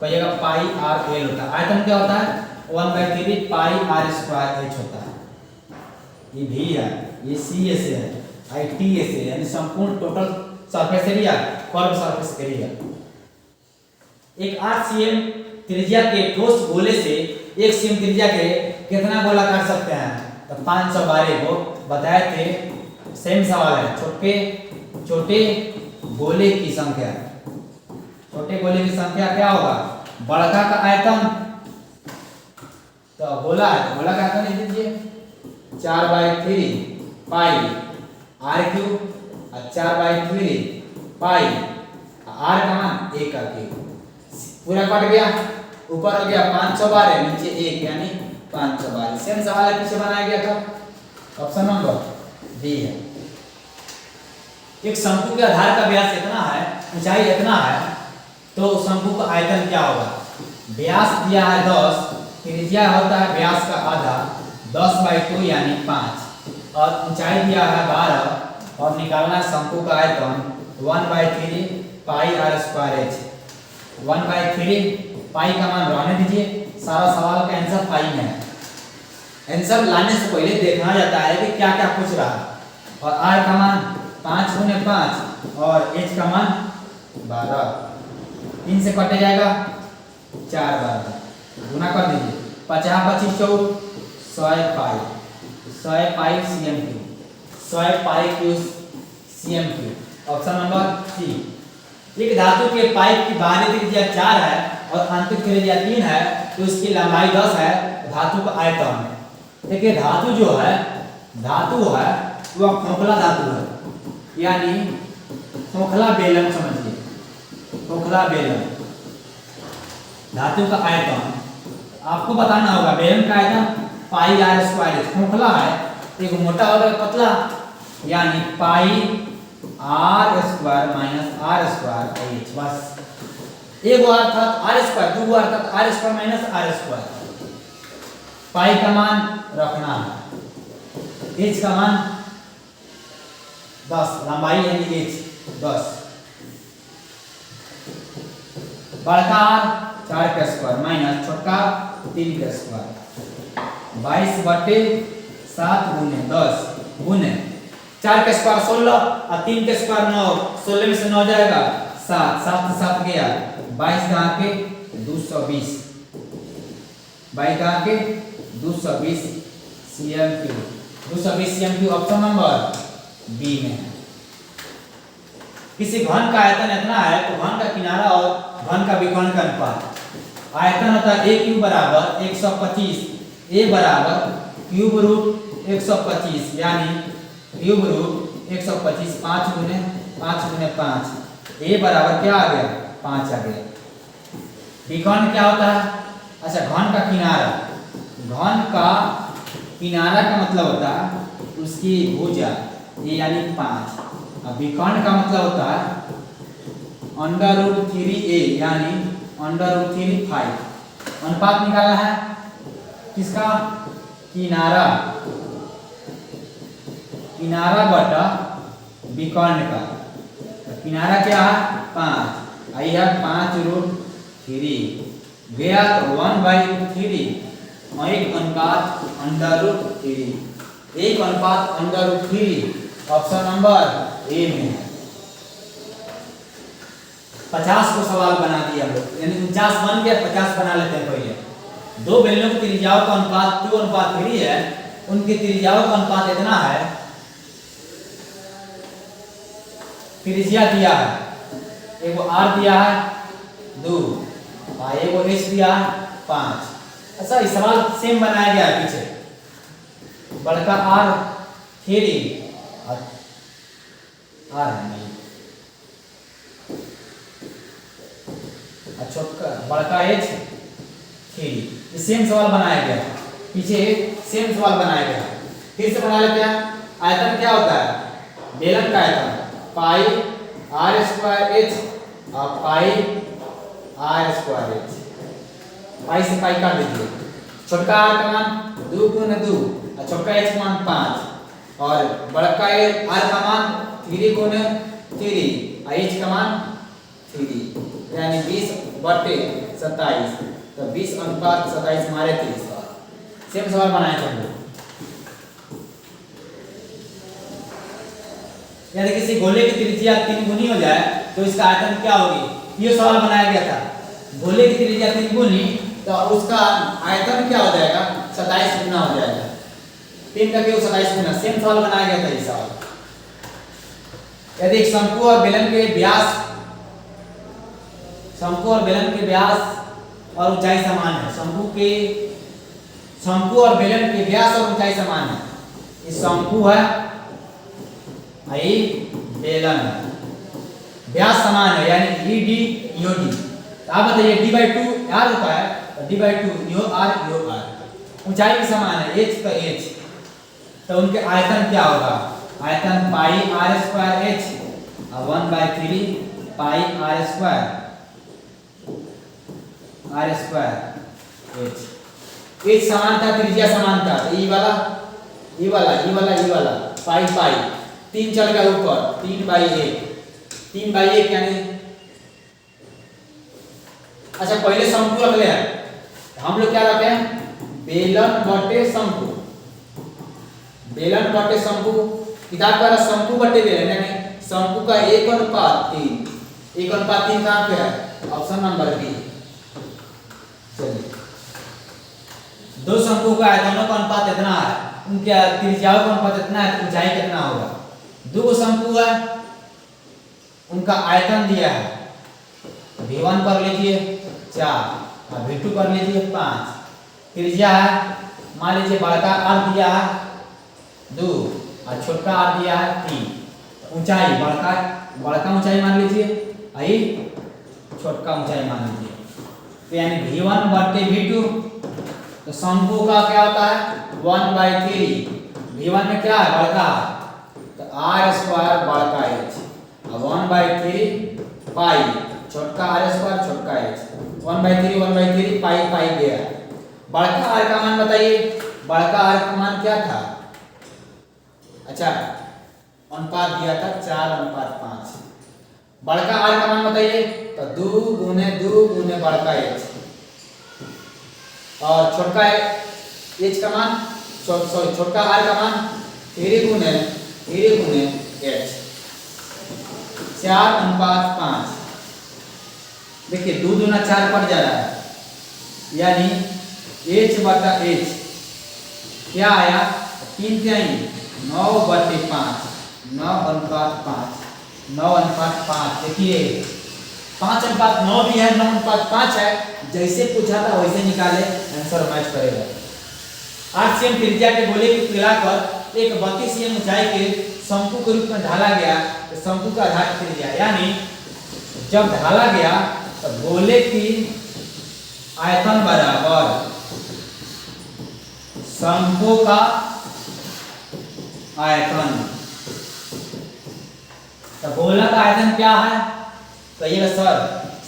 कहिएगा पाई आर एल होता है। आयतन क्या होता है 1/3 पाई आर स्क्वायर एच होता है। ये भी है, ये सी एस है, आई टी एस है, यानी संपूर्ण total surface area, curve surface area. एक 8 cm त्रिज्या के ठोस गोले से 1 cm त्रिज्या के कितना गोला काट सकते हैं, तो 512 को बताए थे। सेम सवाल है, छोटे गोले की संख्या, छोटे गोले की संख्या क्या होगा, बड़का का आयतन, तो गोला है गोला का आयतन लिख दीजिए 4/3 पाई आर क्यूब और 4/3 पाई आर का मान 1 का क्यूब। पूरा कट गया, ऊपर हो गया 512, नीचे 1 यानी 512। सेम सवाल है, पीछे बनाया गया था, ऑप्शन नंबर डी है। एक शंकु के आधार का व्यास इतना है, ऊंचाई इतना है, तो शंकु का आयतन क्या होगा। व्यास दिया है 10, त्रिज्या होता है व्यास का आधा 10/2 यानी 5 और ऊंचाई दिया है 12 और निकालना शंकु का आयतन 1/3 पाई आर स्क्वायर एच। 1/3 पाई का मान रहने दीजिए, सारा सवाल का आंसर पाई में है। आंसर लाने से पहले देखना जाता है कि क्या क्या पूछ रहा है। और आर का मान 5 गुने 5 और एच का मान 12, 3 से कटे जाएगा 4 बार गुना कर दीजिए, 50 25 4 100 pi, 100 pi cm cube, 100 pi cube cm cube, option number C. एक धातु के पाइप की बाहरी त्रिज्या 4 है और आंतरिक त्रिज्या 3 है, तो इसकी लंबाई 10 है। धातु का आयतन, देखिए धातु जो है, धातु है वह खोखला धातु है, यानी खोखला बेलन समझिए, खोखला बेलन। धातु का आयतन आपको बताना होगा, बेलन का आयतन पाई आर स्क्वायर। खोखला है, एक मोटा होगा पतला, यानी pi r square minus r square h. बस एक बार था आर स्क्वायर, दो बार था r square minus r square. Pi का मान रखना है, एच का मान 10, लंबाई यानी एच 10। बड़का आर 4 का स्क्वायर माइनस छोटका 3 का स्क्वायर। 22/7 गुने 10 गुने 4 का स्क्वायर 16 और 3 का स्क्वायर 9, 16 में से 9 जाएगा 7, 7 से 7 गया 22 का आके 220, 22 का आके 220 cm3, 220 cm3 option number B में है। किसी घन का आयतन इतना है तो घन का किनारा और घन का विकर्ण का अनुपात। आयतन होता है a क्यूब बराबर 125, a बराबर क्यूब रूट 125, यानी क्यूब रूट 125 5 गुने 5, a बराबर क्या आ गया 5 आ गया। विकर्ण क्या होता है, अच्छा घन का किनारा, घन का किनारा का मतलब होता है उसकी भुजा, ये यानी 5। अब विकर्ण का मतलब होता है √3a यानी √3 अनुपात निकाला है किसका, किनारा, किनारा बटा विकर्ण का। तो किनारा क्या है 5, आई है 5√3 गया तो 1/√3 और 1 अनुपात √3, 1 अनुपात √3 ऑप्शन नंबर ए में है। 50 को सवाल बना दिया हम लोग, यानी 49 बन गया, 50 बना लेते हैं पहले। दो बेलनों की त्रिज्याओं का अनुपात 2:3 है, उनकी त्रिज्याओं का अनुपात इतना है, त्रिज्या दिया है, एक वो आर दिया है 2 और एक वो एच दिया है 5। अच्छा इस सवाल सेम बनाया गया है पीछे, बड़का आर 3 आर है नहीं, छोटा बड़का एच 3। सेम सवाल बनाया गया, पीछे सेम सवाल बनाया गया। फिर से बना लेते हैं। आयतन क्या होता है, बेलन का आयतन पाई आर स्क्वायर एच और पाई आर स्क्वायर एच। पाई से पाई काट दीजिए, छोटका आर का मान 2 गुने 2 और छोटका एच का मान 5 और बड़का आर का मान 3 गुने 3 और एच का मान 3, यानी 20/27। तो 20:27 हमारे 30। सेम सवाल बनाए थे हम लोग। यदि किसी गोले की त्रिज्या 3 गुनी हो जाए तो इसका आयतन क्या होगी, ये सवाल बनाया गया था। गोले की त्रिज्या 3 गुनी तो उसका आयतन क्या हो जाएगा 27 गुना हो जाएगा, 3 का क्यूब 27 गुना। सेम सवाल बनाया गया था ये सवाल। यदि शंकु और बेलन के व्यास, शंकु और बेलन के व्यास और ऊंचाई समान है, शंकु और बेलन के व्यास और ऊंचाई समान है। ये शंकु है, ये बेलन है, व्यास समान है यानी ई डी यो डी। आप बताइए d/2 r होता है, d/2 यो r, ऊंचाई भी समान है h तो h, तो उनके आयतन क्या होगा, आयतन पाई आर स्क्वायर h और 1/3 pi r square h। h समान था, त्रिज्या समान था, ई वाला पाई 3 चल गया ऊपर, 3/1 यानी। अच्छा पहले शंकु रख ले, हम लोग क्या रखे हैं, बेलन बटे शंकु, बेलन बटे शंकु। किताब का शंकु बटे बेलन यानी शंकु का 1:3, 1:3 कहाँ पे है, ऑप्शन नंबर बी। चलिए दो शंकु का आयतनों का अनुपात इतना है, उनके त्रिज्याओं का अनुपात इतना है, ऊंचाई कितना होगा। दो शंकु है, उनका आयतन दिया है V1 कर लीजिए 4 और V2 कर लीजिए 5। त्रिज्या है मान लीजिए बड़का R दिया है 2 और छोटका R दिया है 3। ऊंचाई बड़का ऊंचाई मान लीजिए आई छोटका ऊंचाई मान लीजिए। तो यानी V1 बटे V2 तो शंकु का क्या होता है 1/3। V1 में क्या है बड़का तो R स्क्वायर बड़का h और 1/3 पाई छोटका R स्क्वायर छोटका h 1/3 पाई गया। बड़का R का मान बताइए बड़का R का मान क्या था। अच्छा अनुपात दिया था 4:5। बड़का R का मान बताइए तो 2 गुने बड़का h और छोटका h का मान छोटका R का मान 3 गुने h 4:5। देखिए 2 दूना 4 पड़ जा रहा है यानी h बटा h क्या आया 3 3 9/5 9:5। देखिए 5:9 भी है 9:5 है जैसे पूछा था वैसे निकाले आंसर मैच करेगा। 8 सेम त्रिज्या के गोले को पिघलाकर एक 32 सेम ऊंचाई के शंकु के रूप में ढाला गया तो शंकु का आधार त्रिज्या यानी जब ढाला गया तो गोले की आयतन बराबर शंकु का आयतन। तो गोला का आयतन क्या है कहिएगा सर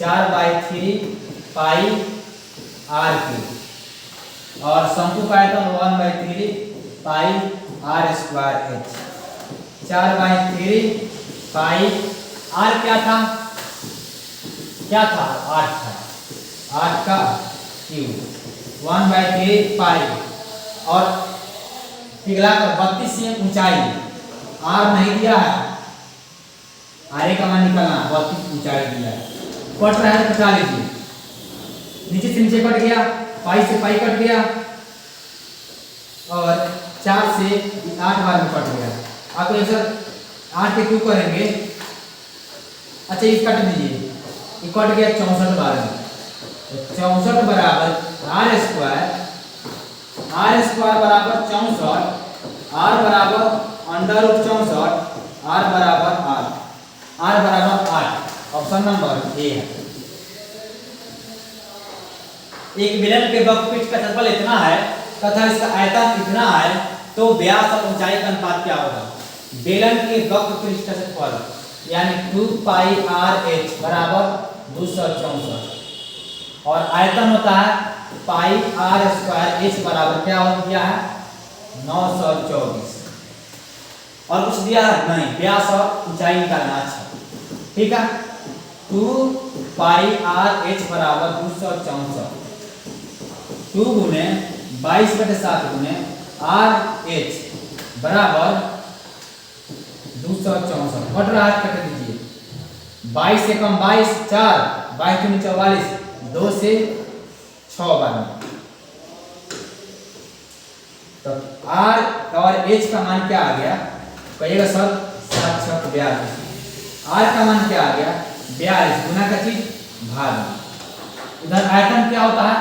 4/3 पाई r की और शंकु का आयतन 1/3 पाई r स्क्वायर h। 4/3 पाई r क्या था 8 था 8 का क्यूब 1/3 पाई और पिघला कर 32 सेम ऊंचाई r नहीं दिया है आरे का मान निकालना 32 ऊंचाई दिया है। कट रहा है तो कटा लीजिए नीचे से नीचे कट गया पाई से पाई कट गया और 4 से 8 बार में कट गया। आपको एक सर 8 के क्यों करेंगे। अच्छा इस कट दीजिए ये कट गया 64 बार में तो 64 बराबर r स्क्वायर बराबर 64 r बराबर √64 r बराबर 8 ऑप्शन नंबर ए है। एक बेलन के वक्रपृष्ठ का क्षेत्रफल इतना है तथा इसका आयतन इतना है तो व्यास और ऊंचाई का अनुपात क्या होगा। बेलन के वक्रपृष्ठ का क्षेत्रफल यानी 2 पाई RH बराबर 264 और आयतन होता है पाई r स्क्वायर h बराबर क्या हो गया है 924 और कुछ दिया है नहीं व्यास और ऊंचाई निकालना। अच्छा ठीक है 2 पाई RH बराबर 264 2 गुने 22/7 गुने RH बराबर 264 कट रहा है कट दीजिए 22 से कम 22 4 22 दूनी 44 2 से 6 बार में तो R और H का मान क्या आ गया कहिएगा सर 7 6 42। R का मान क्या आ गया 42 गुना का चीज भाग। इधर आयतन क्या होता है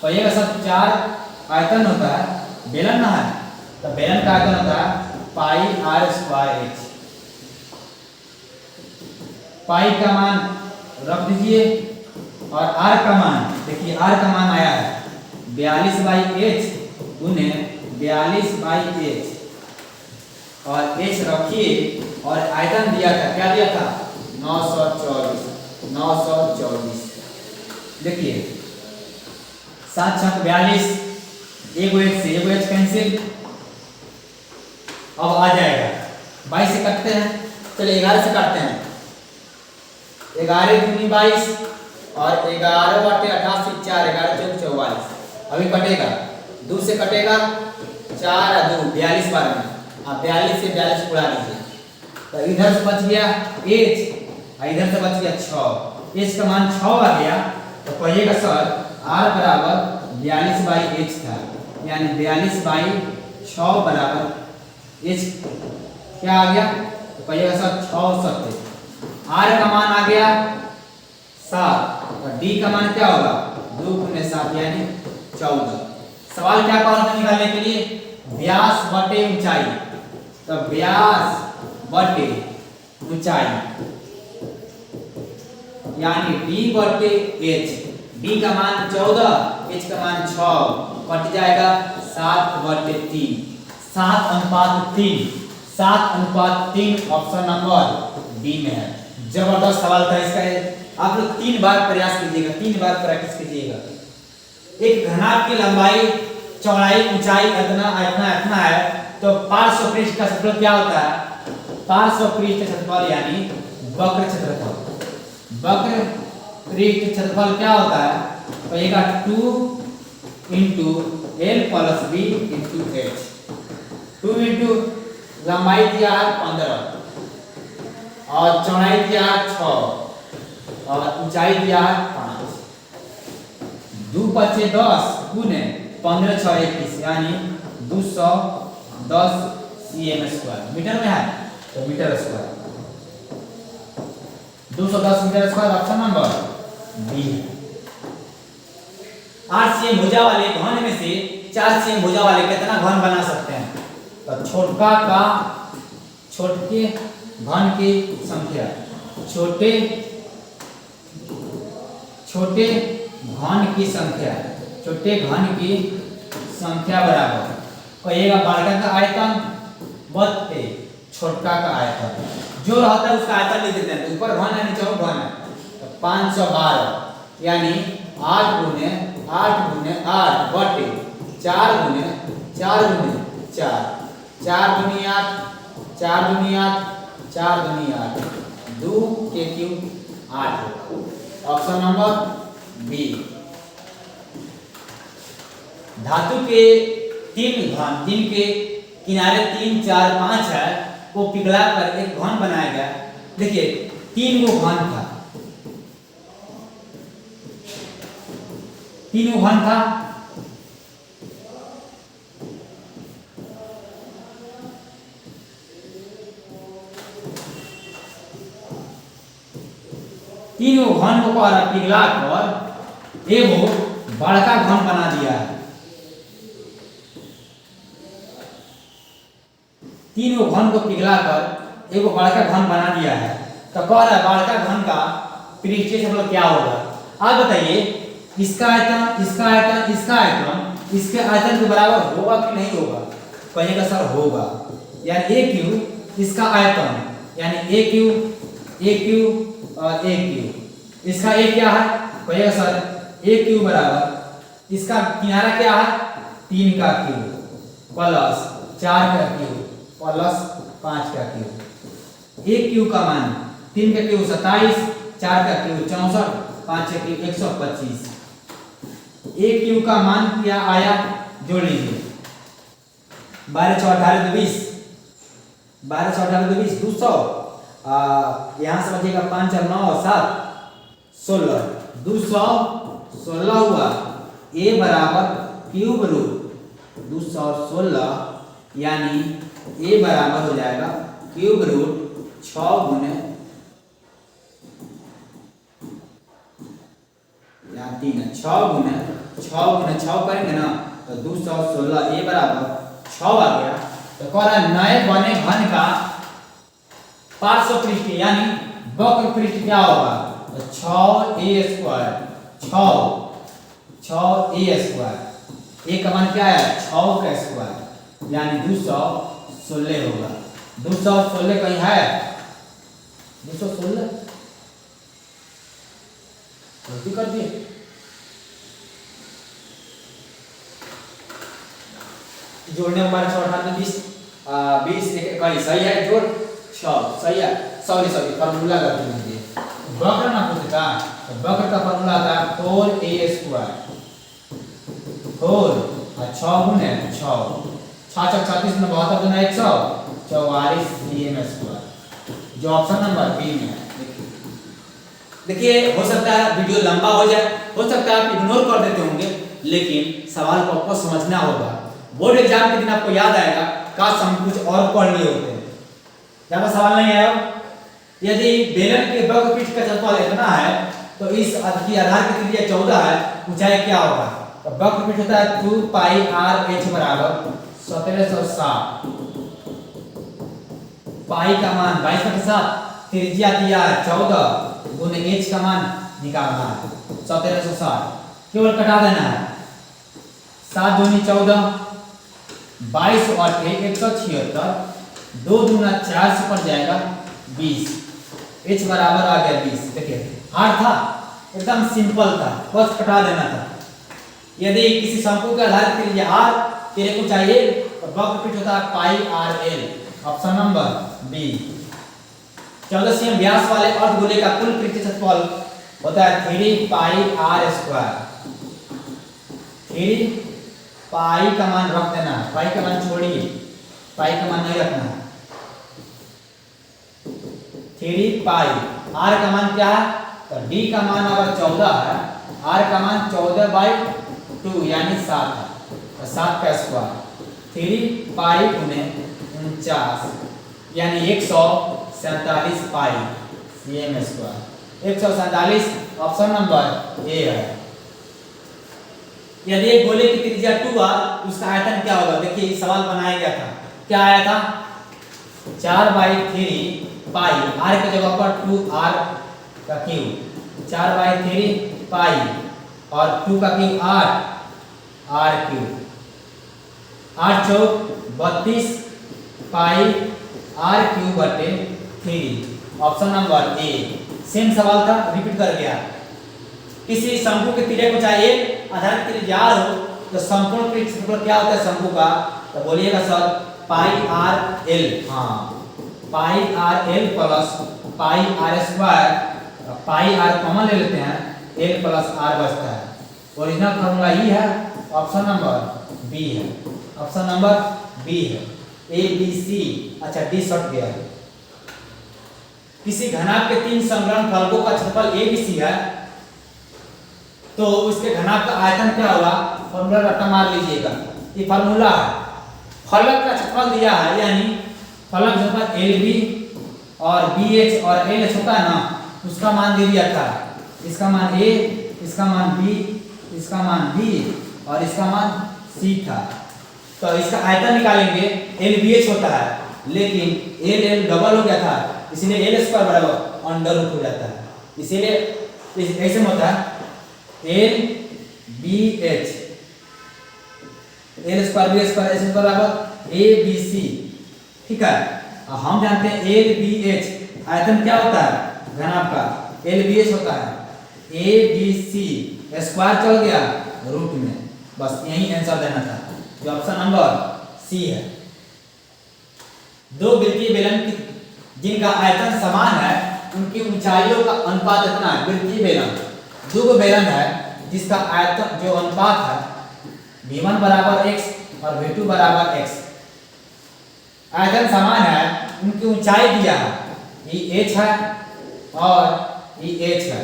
कहिएगा सर 4 आयतन होता है बेलन ना है तो बेलन का आयतन होता है पाई r स्क्वायर h। पाई का मान रख दीजिए और r का मान देखिए r का मान आया है 42/h गुने 42/h और h रखिए और आयतन दिया था क्या दिया था 924। देखिए 7 6 42 एगो h से एगो h कैंसिल अब आ जाएगा 22 से काटते हैं चलिए 11 से काटते हैं 11 दूनी 22 और 11 बटे 88 4 11 चौक 44 अभी कटेगा 2 से कटेगा 4 और 2 42 बार में आप 42 से 42 उड़ा लीजिए तो इधर से बच गया h और इधर से बच गया 6 h का मान 6 आ गया तो कहिएगा सर r बराबर 42/h था यानी 42/6 बराबर h क्या आ गया तो कहिएगा सर 6 सत्य r का मान आ गया 7 और डी का मान क्या होगा 2 गुने 7 यानी 14। सवाल क्या कहा था निकालने के लिए व्यास बटे ऊंचाई, तो व्यास बटे ऊंचाई यानी d बटे h। d का मान 14, h का मान 6, कट जाएगा 7 बटे 3, 7:3, 7:3 ऑप्शन नंबर डी में है। जबरदस्त सवाल था इसका, आप लोग 3 बार प्रयास कीजिएगा, 3 बार प्रैक्टिस कीजिएगा। एक घनाभ की लंबाई चौड़ाई ऊंचाई इतना इतना इतना है, तो पार्श्व पृष्ठ का क्षेत्रफल क्या होता है, पार्श्व पृष्ठ क्षेत्रफल यानी वक्र क्षेत्रफल, वक्र पृष्ठ क्षेत्रफल क्या होता है, तो ये 2 into l plus b into h. 2 into लंबाई दिया है 15 और चौड़ाई दिया है 6 और ऊंचाई दिया है 5। 2 × 10 गुने 15 × 6 21 यानी 210 cm²। मीटर में है तो metre square, 210 metre square option number B है। 8 cm भुजा वाले घन में से 4 cm भुजा वाले कितना घन बना सकते हैं, तो छोटे घन की संख्या, छोटे घन की संख्या, छोटे घन की संख्या बराबर कहिएगा बड़का का आयतन बट्टे छोटका का आयतन, जो रहता है उसका आयतन लिख देते हैं, ऊपर घन है नीचे घन है, तो 512 यानी 8 गुने 8 बटे 4 गुने 4 गुने 4, 4 दूनी 8, 4 दूनी 8, 4 दूनी 8, 2 के क्यूब 8 होगा ऑप्शन नंबर बी। धातु के 3 घन जिनके किनारे 3 4 5 है वो पिघला कर एक घन बनाया गया। देखिए 3 गो घन था, 3 गो घन था, तीनों घन को पिघला कर एगो बड़का घन बना दिया है। तीनों घन को पिघला कर एगो बड़का घन बना दिया है, तो कह रहा है बड़का घन का पृष्ठीय क्षेत्रफल क्या होगा। आप बताइए इसका आयतन इसका आयतन इसका आयतन इसके आयतन के बराबर होगा कि नहीं होगा, कहिएगा सर होगा, यानी a क्यूब इसका आयतन यानी a क्यूब और a क्यूब, इसका a क्या है, कहिएगा सर a क्यूब बराबर इसका किनारा क्या है 3 का क्यूब प्लस 4 का क्यूब प्लस 5 का क्यूब। a क्यूब का मान 3 का क्यूब 27, 4 का क्यूब 64, 5 का क्यूब 125। a क्यूब का मान क्या आया, जोड़ लीजिए 12 × 18 = 20, 12 × 18 = 20, 200, यहाँ से बचेगा 5 और 9 7 16, 216 हुआ। a बराबर क्यूब रूट 216 यानी a बराबर हो जाएगा क्यूब रूट 6 गुने 6 गुने 6 करेंगे ना तो 216 a बराबर 6 आ गया। तो कह रहा है नए बने घन का पार्श्व पृष्ठ यानी वक्र पृष्ठ क्या होगा, तो 6a², 6a², a का मान क्या है 6 का स्क्वायर यानी 216 होगा। 216 कहीं है 216 गलती कर दिए, जोड़ने के बाद 6 18 20 20 21 सही है, जोड़ 6 सही है। सॉरी फार्मूला कर दीजिए, वक्र ना पूछता तो वक्र का फार्मूला था 4a² 4 और 6 गुने 6 6 × 36 में 72 गुना 144 cm², जो ऑप्शन नंबर बी में है। देखिए हो सकता है वीडियो लंबा हो जाए, हो सकता है आप इग्नोर कर देते होंगे, लेकिन सवाल को आपको समझना होगा। बोर्ड एग्जाम के दिन आपको याद आएगा काश हम कुछ और पढ़ लिए होते। ज्यादा सवाल नहीं आया, यदि बेलन के वक्र पृष्ठ का क्षेत्रफल इतना है तो इस की आधार की त्रिज्या 14 है, ऊंचाई क्या होगा? तो वक्रपीठ होता है 2 पाई r h बराबर 1760। पाई का मान 22/7, त्रिज्या दिया है 14 गुने h का मान निकालना है 1760। केवल कटा देना है, 7 दूनी 14, 22 और 176, 2 दूना 4 से पड़ जाएगा 20, h बराबर आ गया 20। देखिए हार्ड था, एकदम सिंपल था, बस कटा देना था। यदि किसी शंकु के आधार त्रिज्या r, तेरे को चाहिए तो वक्रपीठ होता है pi r l। Option number B. 14 cm व्यास वाले अर्धगोले का कुल पृष्ठीय क्षेत्रफल होता है 3 पाई r स्क्वायर। 3 पाई का मान रख देना, पाई का मान छोड़िए, पाई का मान नहीं रखना है। 3 पाई, r का मान क्या है? तो d का मान अगर 14 है, r का मान 14/2 यानी 7 है, तो 7 का स्क्वायर। 3 पाई गुने 49 यानी 147 पाई cm square. 147 option number A है। यदि एक गोले की त्रिज्या 2r, उसका आयतन क्या होगा? देखिए सवाल बनाया गया था, क्या आया था? 4/3 पाई, r की जगह पर 2r का क्यूब, 4/3 पाई और 2 का क्यूब 8 r क्यूब, 8 चौक 32 पाई r क्यूब बटे 3। Option number A. सेम सवाल था, रिपीट कर गया। किसी शंकु की त्रिज्या को चाहिए, आधार की त्रिज्या r हो, तो संपूर्ण पृष्ठ क्षेत्रफल क्या होता है शंकु का? तो बोलिएगा सर पाई r l। हाँ, pi r l plus pi r square, pi r common ले लेते हैं, l प्लस r बचता है। ओरिजिनल फॉर्मूला ई है, ऑप्शन नंबर बी है। ऑप्शन नंबर बी है, ए बी सी। अच्छा डी सट गया है। किसी घनाभ के 3 संग्रहण फलकों का क्षेत्रफल ए बी सी है, तो उसके घनाभ का आयतन क्या होगा? फॉर्मूला रट्टा मार लीजिएगा, ये फॉर्मूला है। फलक का क्षेत्रफल दिया है, यानी फलक क्षेत्रफल एल बी और बी एच और एल एच होता है ना, उसका मान दे दिया था। इसका मान ए, इसका मान बी, इसका मान बी और इसका मान सी था। तो इसका आयतन निकालेंगे, एल बी एच होता है, लेकिन एल एल डबल हो गया था, इसलिए एल स्क्वायर बराबर अंडर रूट हो जाता है। इसीलिए ऐसे में होता है l b h, l square b square h बराबर ए बी सी। ठीक है, हम जानते हैं एल बी एच आयतन क्या होता है घनाभ का? एल बी एच होता है ए बी सी, स्क्वायर चल गया रूट में, बस यही आंसर देना था, जो ऑप्शन नंबर सी है। दो वृत्तीय बेलन जिनका आयतन समान है, उनकी ऊंचाइयों का अनुपात इतना है। वृत्तीय बेलन, दो बेलन है जिसका आयतन जो अनुपात है v1 बराबर x और v2 बराबर x, आयतन समान है, उनकी ऊंचाई दिया है, ये h है और ये h है।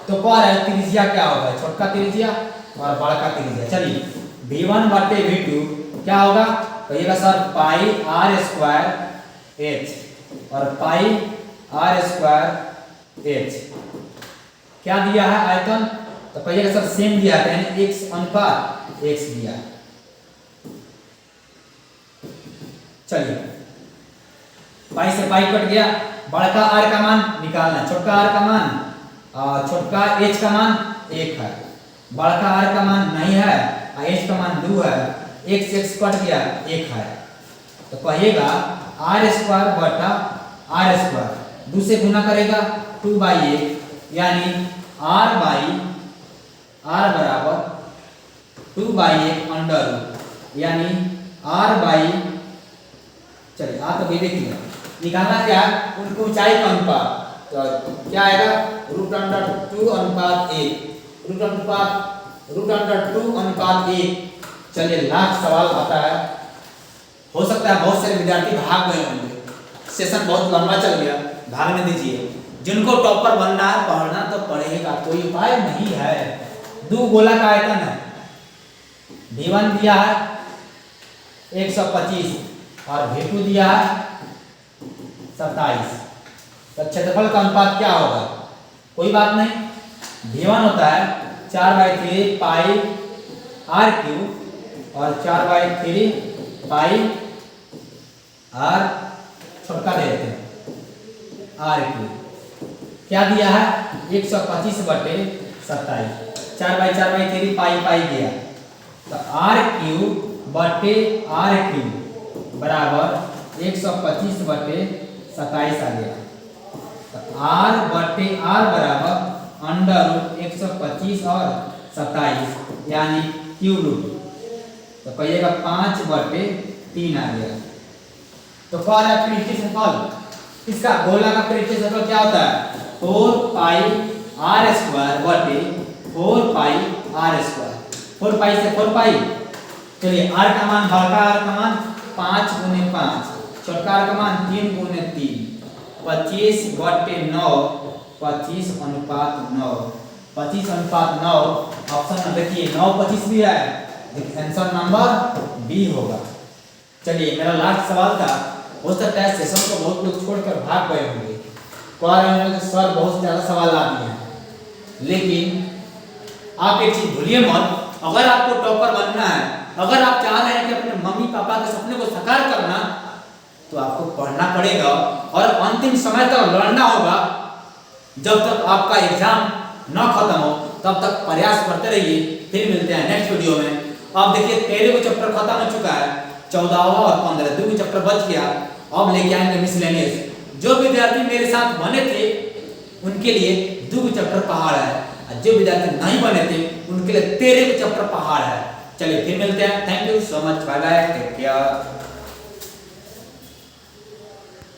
तो पर है त्रिज्या क्या होगा? छोटका त्रिज्या और बड़का त्रिज्या। चलिए v1 बटे v2 क्या होगा? कहिएगा सर पाई r स्क्वायर h और पाई r स्क्वायर h। क्या दिया है आयतन? तो कहिएगा सर सेम दिया है, यानी x अनुपात x दिया है। चलिए पाई से पाई कट गया, बड़का r का मान निकालना, छोटका r का मान, छोटका h का मान 1 है, बड़का r का मान नहीं है, h का मान 2 है, x x कट गया 1 है। तो कहिएगा r स्क्वायर बटा r स्क्वायर, 2 से गुना करेगा 2/1, यानी r बराबर 2/1 अंडर रूट, यानी r चलिए आप तो देख लिया। निकालना क्या है? उनकी ऊंचाई का अनुपात, तो क्या आएगा? √2 अनुपात 1, √2 अनुपात 1। चलिए लास्ट सवाल आता है। हो सकता है बहुत सारे विद्यार्थी भाग गए होंगे, सेशन बहुत लंबा चल गया, भागने दीजिए। जिनको टॉपर बनना है, पढ़ना तो पढ़ेगा, कोई उपाय नहीं है। दो गोला का आयतन है, v1 दिया है 125 और v2 दिया है 27, तो क्षेत्रफल का अनुपात क्या होगा? कोई बात नहीं, V1 होता है 4/3 पाई आर क्यूब और 4/3 पाई आर छोटका ले लेते हैं आर क्यूब। क्या दिया है 125/27, 4/3 पाई पाई दिया, तो आर क्यूब बटे आर क्यूब बराबर 125/27 आ गया। तो आर बटे आर बराबर अंडर रूट 125 और 27 यानी क्यूब रूट, तो कहिएगा 5/3 आ गया। तो कॉल है पीरियड क्षेत्रफल, इसका गोला का पीरियड क्षेत्रफल क्या होता है 4 पाई आर स्क्वायर बटे 4 पाई आर स्क्वायर, 4 पाई से 4 पाई। चलिए आर का मान, बड़का आर का मान 5/5, छोटका आर का मान 3/3, 25/9, 25:9, 25:9 ऑप्शन में देखिए 9/25 भी है, देखिए आंसर नंबर बी होगा। चलिए मेरा लास्ट सवाल था, हो सकता है सेशन को बहुत लोग छोड़कर भाग गए होंगे, कह रहे होंगे सर बहुत ज्यादा सवाल आ दिए हैं, लेकिन आप एक चीज भूलिए मत, अगर आपको टॉपर बनना है, अगर आप चाह रहे हैं कि अपने मम्मी पापा के सपने को साकार करना, तो आपको पढ़ना पड़ेगा और अंतिम समय तक लड़ना होगा। जब तक आपका एग्जाम न खत्म हो तब तक प्रयास करते रहिए। फिर मिलते हैं नेक्स्ट वीडियो में। अब देखिए 13वां चैप्टर खत्म हो चुका है, 14वां और 15 दो चैप्टर बच गया। अब लेके आएंगे मिसलेनियस। जो विद्यार्थी मेरे साथ बने थे उनके लिए 2 चैप्टर पहाड़ है, और जो विद्यार्थी नहीं बने थे उनके लिए 13वां चैप्टर पहाड़ है। चलिए फिर मिलते हैं। Thank you so much, bye bye, take care.